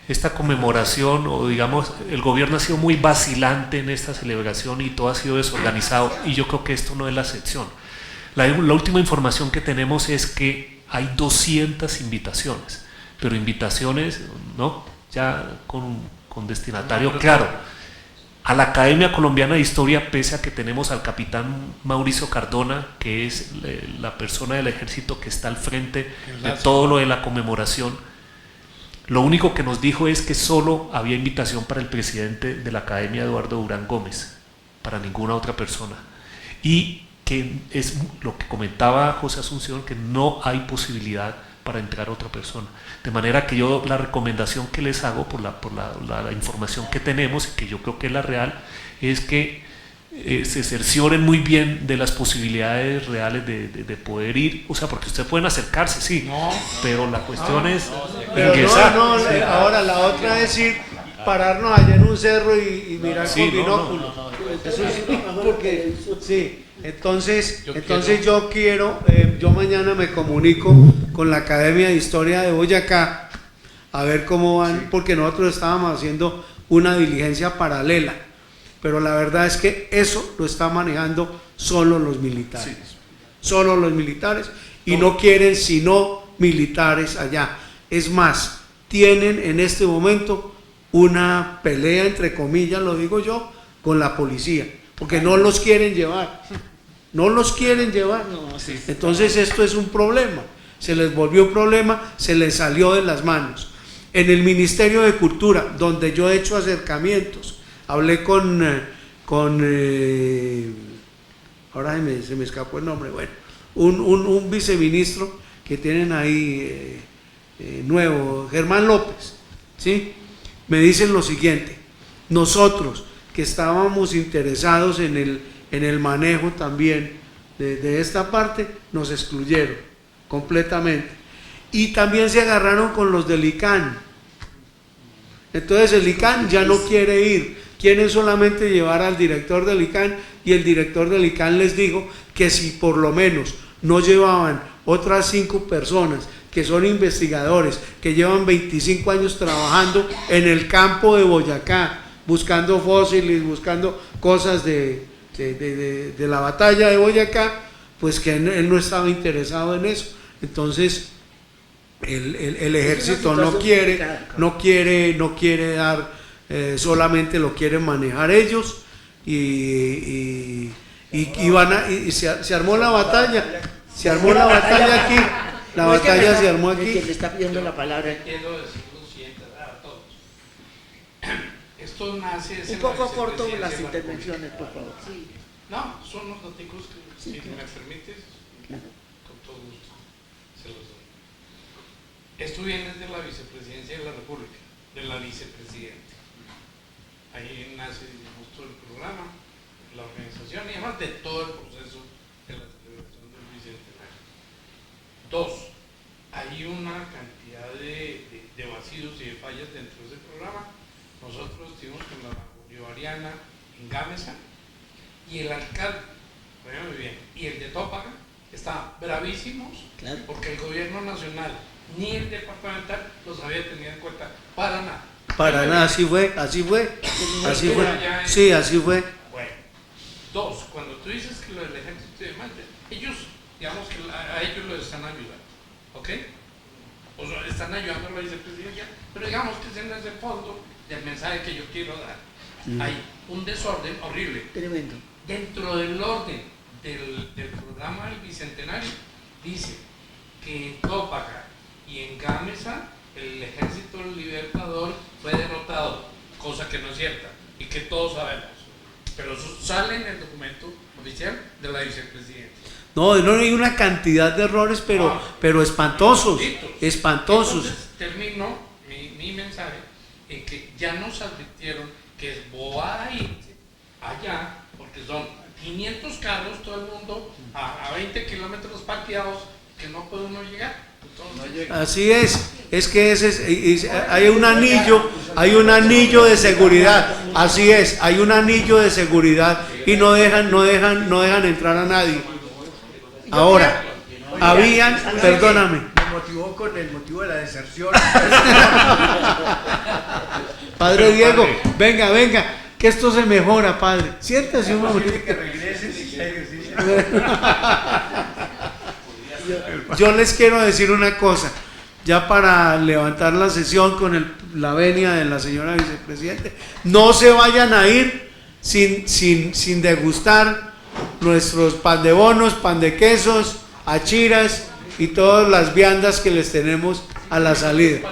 esta conmemoración, o digamos, el gobierno ha sido muy vacilante en esta celebración y todo ha sido desorganizado, y yo creo que esto no es la excepción. La última información que tenemos es que hay 200 invitaciones, pero invitaciones, ¿no?, ya con destinatario claro. A la Academia Colombiana de Historia, pese a que tenemos al capitán Mauricio Cardona, que es la persona del ejército que está al frente de todo lo de la conmemoración, lo único que nos dijo es que solo había invitación para el presidente de la Academia, Eduardo Durán Gómez, para ninguna otra persona. Y que es lo que comentaba José Asunción, que no hay posibilidad para entrar otra persona. De manera que yo la recomendación que les hago por la información que tenemos, y que yo creo que es la real, es que se cercioren muy bien de las posibilidades reales de poder ir, o sea, porque ustedes pueden acercarse, sí, pero la cuestión es ingresar. Ahora la otra es ir, pararnos allá en un cerro y mirar con binóculos. Eso es porque, sí. Entonces yo mañana me comunico con la Academia de Historia de Boyacá a ver cómo van, porque nosotros estábamos haciendo una diligencia paralela, pero la verdad es que eso lo está manejando solo los militares, solo los militares, y no quieren sino militares allá. Es más, tienen en este momento una pelea, entre comillas, lo digo yo, con la policía, porque no los quieren llevar. No los quieren llevar. Entonces esto es un problema. Se les volvió un problema, se les salió de las manos. En el Ministerio de Cultura, donde yo he hecho acercamientos, hablé con ahora se me escapó el nombre, bueno, un viceministro que tienen ahí nuevo, Germán López, ¿sí? Me dicen lo siguiente: nosotros que estábamos interesados en el manejo también de esta parte, nos excluyeron completamente, y también se agarraron con los del ICANN. Entonces el ICANN ya no quiere ir, quieren solamente llevar al director del ICANN, y el director del ICANN les dijo que si por lo menos no llevaban otras 5 personas que son investigadores, que llevan 25 años trabajando en el campo de Boyacá, buscando fósiles, buscando cosas de la batalla de Boyacá, pues que él no estaba interesado en eso. Entonces el ejército no quiere dar, solamente lo quieren manejar ellos, y se armó la batalla, aquí, la batalla se armó aquí. Que le está pidiendo la palabra. Quiero decir lo siguiente a todos. Esto nace Un poco corto las intervenciones, por favor. Sí. No, son los datos que, si me permites, con todo gusto se los doy. Esto viene de la Vicepresidencia de la República, de la Vicepresidenta. Ahí nace, digamos, todo el programa, la organización y además de todo el proceso de la celebración del Bicentenario. 2. Hay una cantidad de vacíos y de fallas dentro de ese programa. Nosotros estuvimos con la Bolivariana en Gámeza, y el alcalde, muy bien, y el de Tópaga estaban bravísimos, claro, porque el gobierno nacional ni el departamental los había tenido en cuenta para nada. Para nada, así fue. Sí, así fue. Bueno, 2, cuando tú dices que lo del ejército y demás, ellos, digamos que a ellos los están ayudando, ¿ok? O sea, están ayudando a la vicepresidencia, pero digamos que ese no es el fondo del mensaje que yo quiero dar. Hay un desorden horrible. Tremendo. Dentro del orden del programa del Bicentenario, dice que en Cópaga y en Gámeza el ejército libertador fue derrotado, cosa que no es cierta y que todos sabemos. Pero eso sale en el documento oficial de la vicepresidenta. No, hay una cantidad de errores, pero espantosos, espantosos. Entonces termino mi mensaje en que ya nos advirtieron que es bobada irse allá, porque son 500 carros, todo el mundo a 20 kilómetros parqueados, que no puede uno llegar. Entonces, Así es que hay un anillo de seguridad, así es, hay un anillo de seguridad y no dejan entrar a nadie. Ahora, perdóname. Me motivó con el motivo de la deserción. Padre Diego, venga, que esto se mejora, padre. Siéntese un momento. Que regresen y que hagan ejercicio. Yo les quiero decir una cosa, ya para levantar la sesión con la venia de la señora vicepresidente, no se vayan a ir sin degustar nuestros pan de bonos, pan de quesos, achiras y todas las viandas que les tenemos a la salida.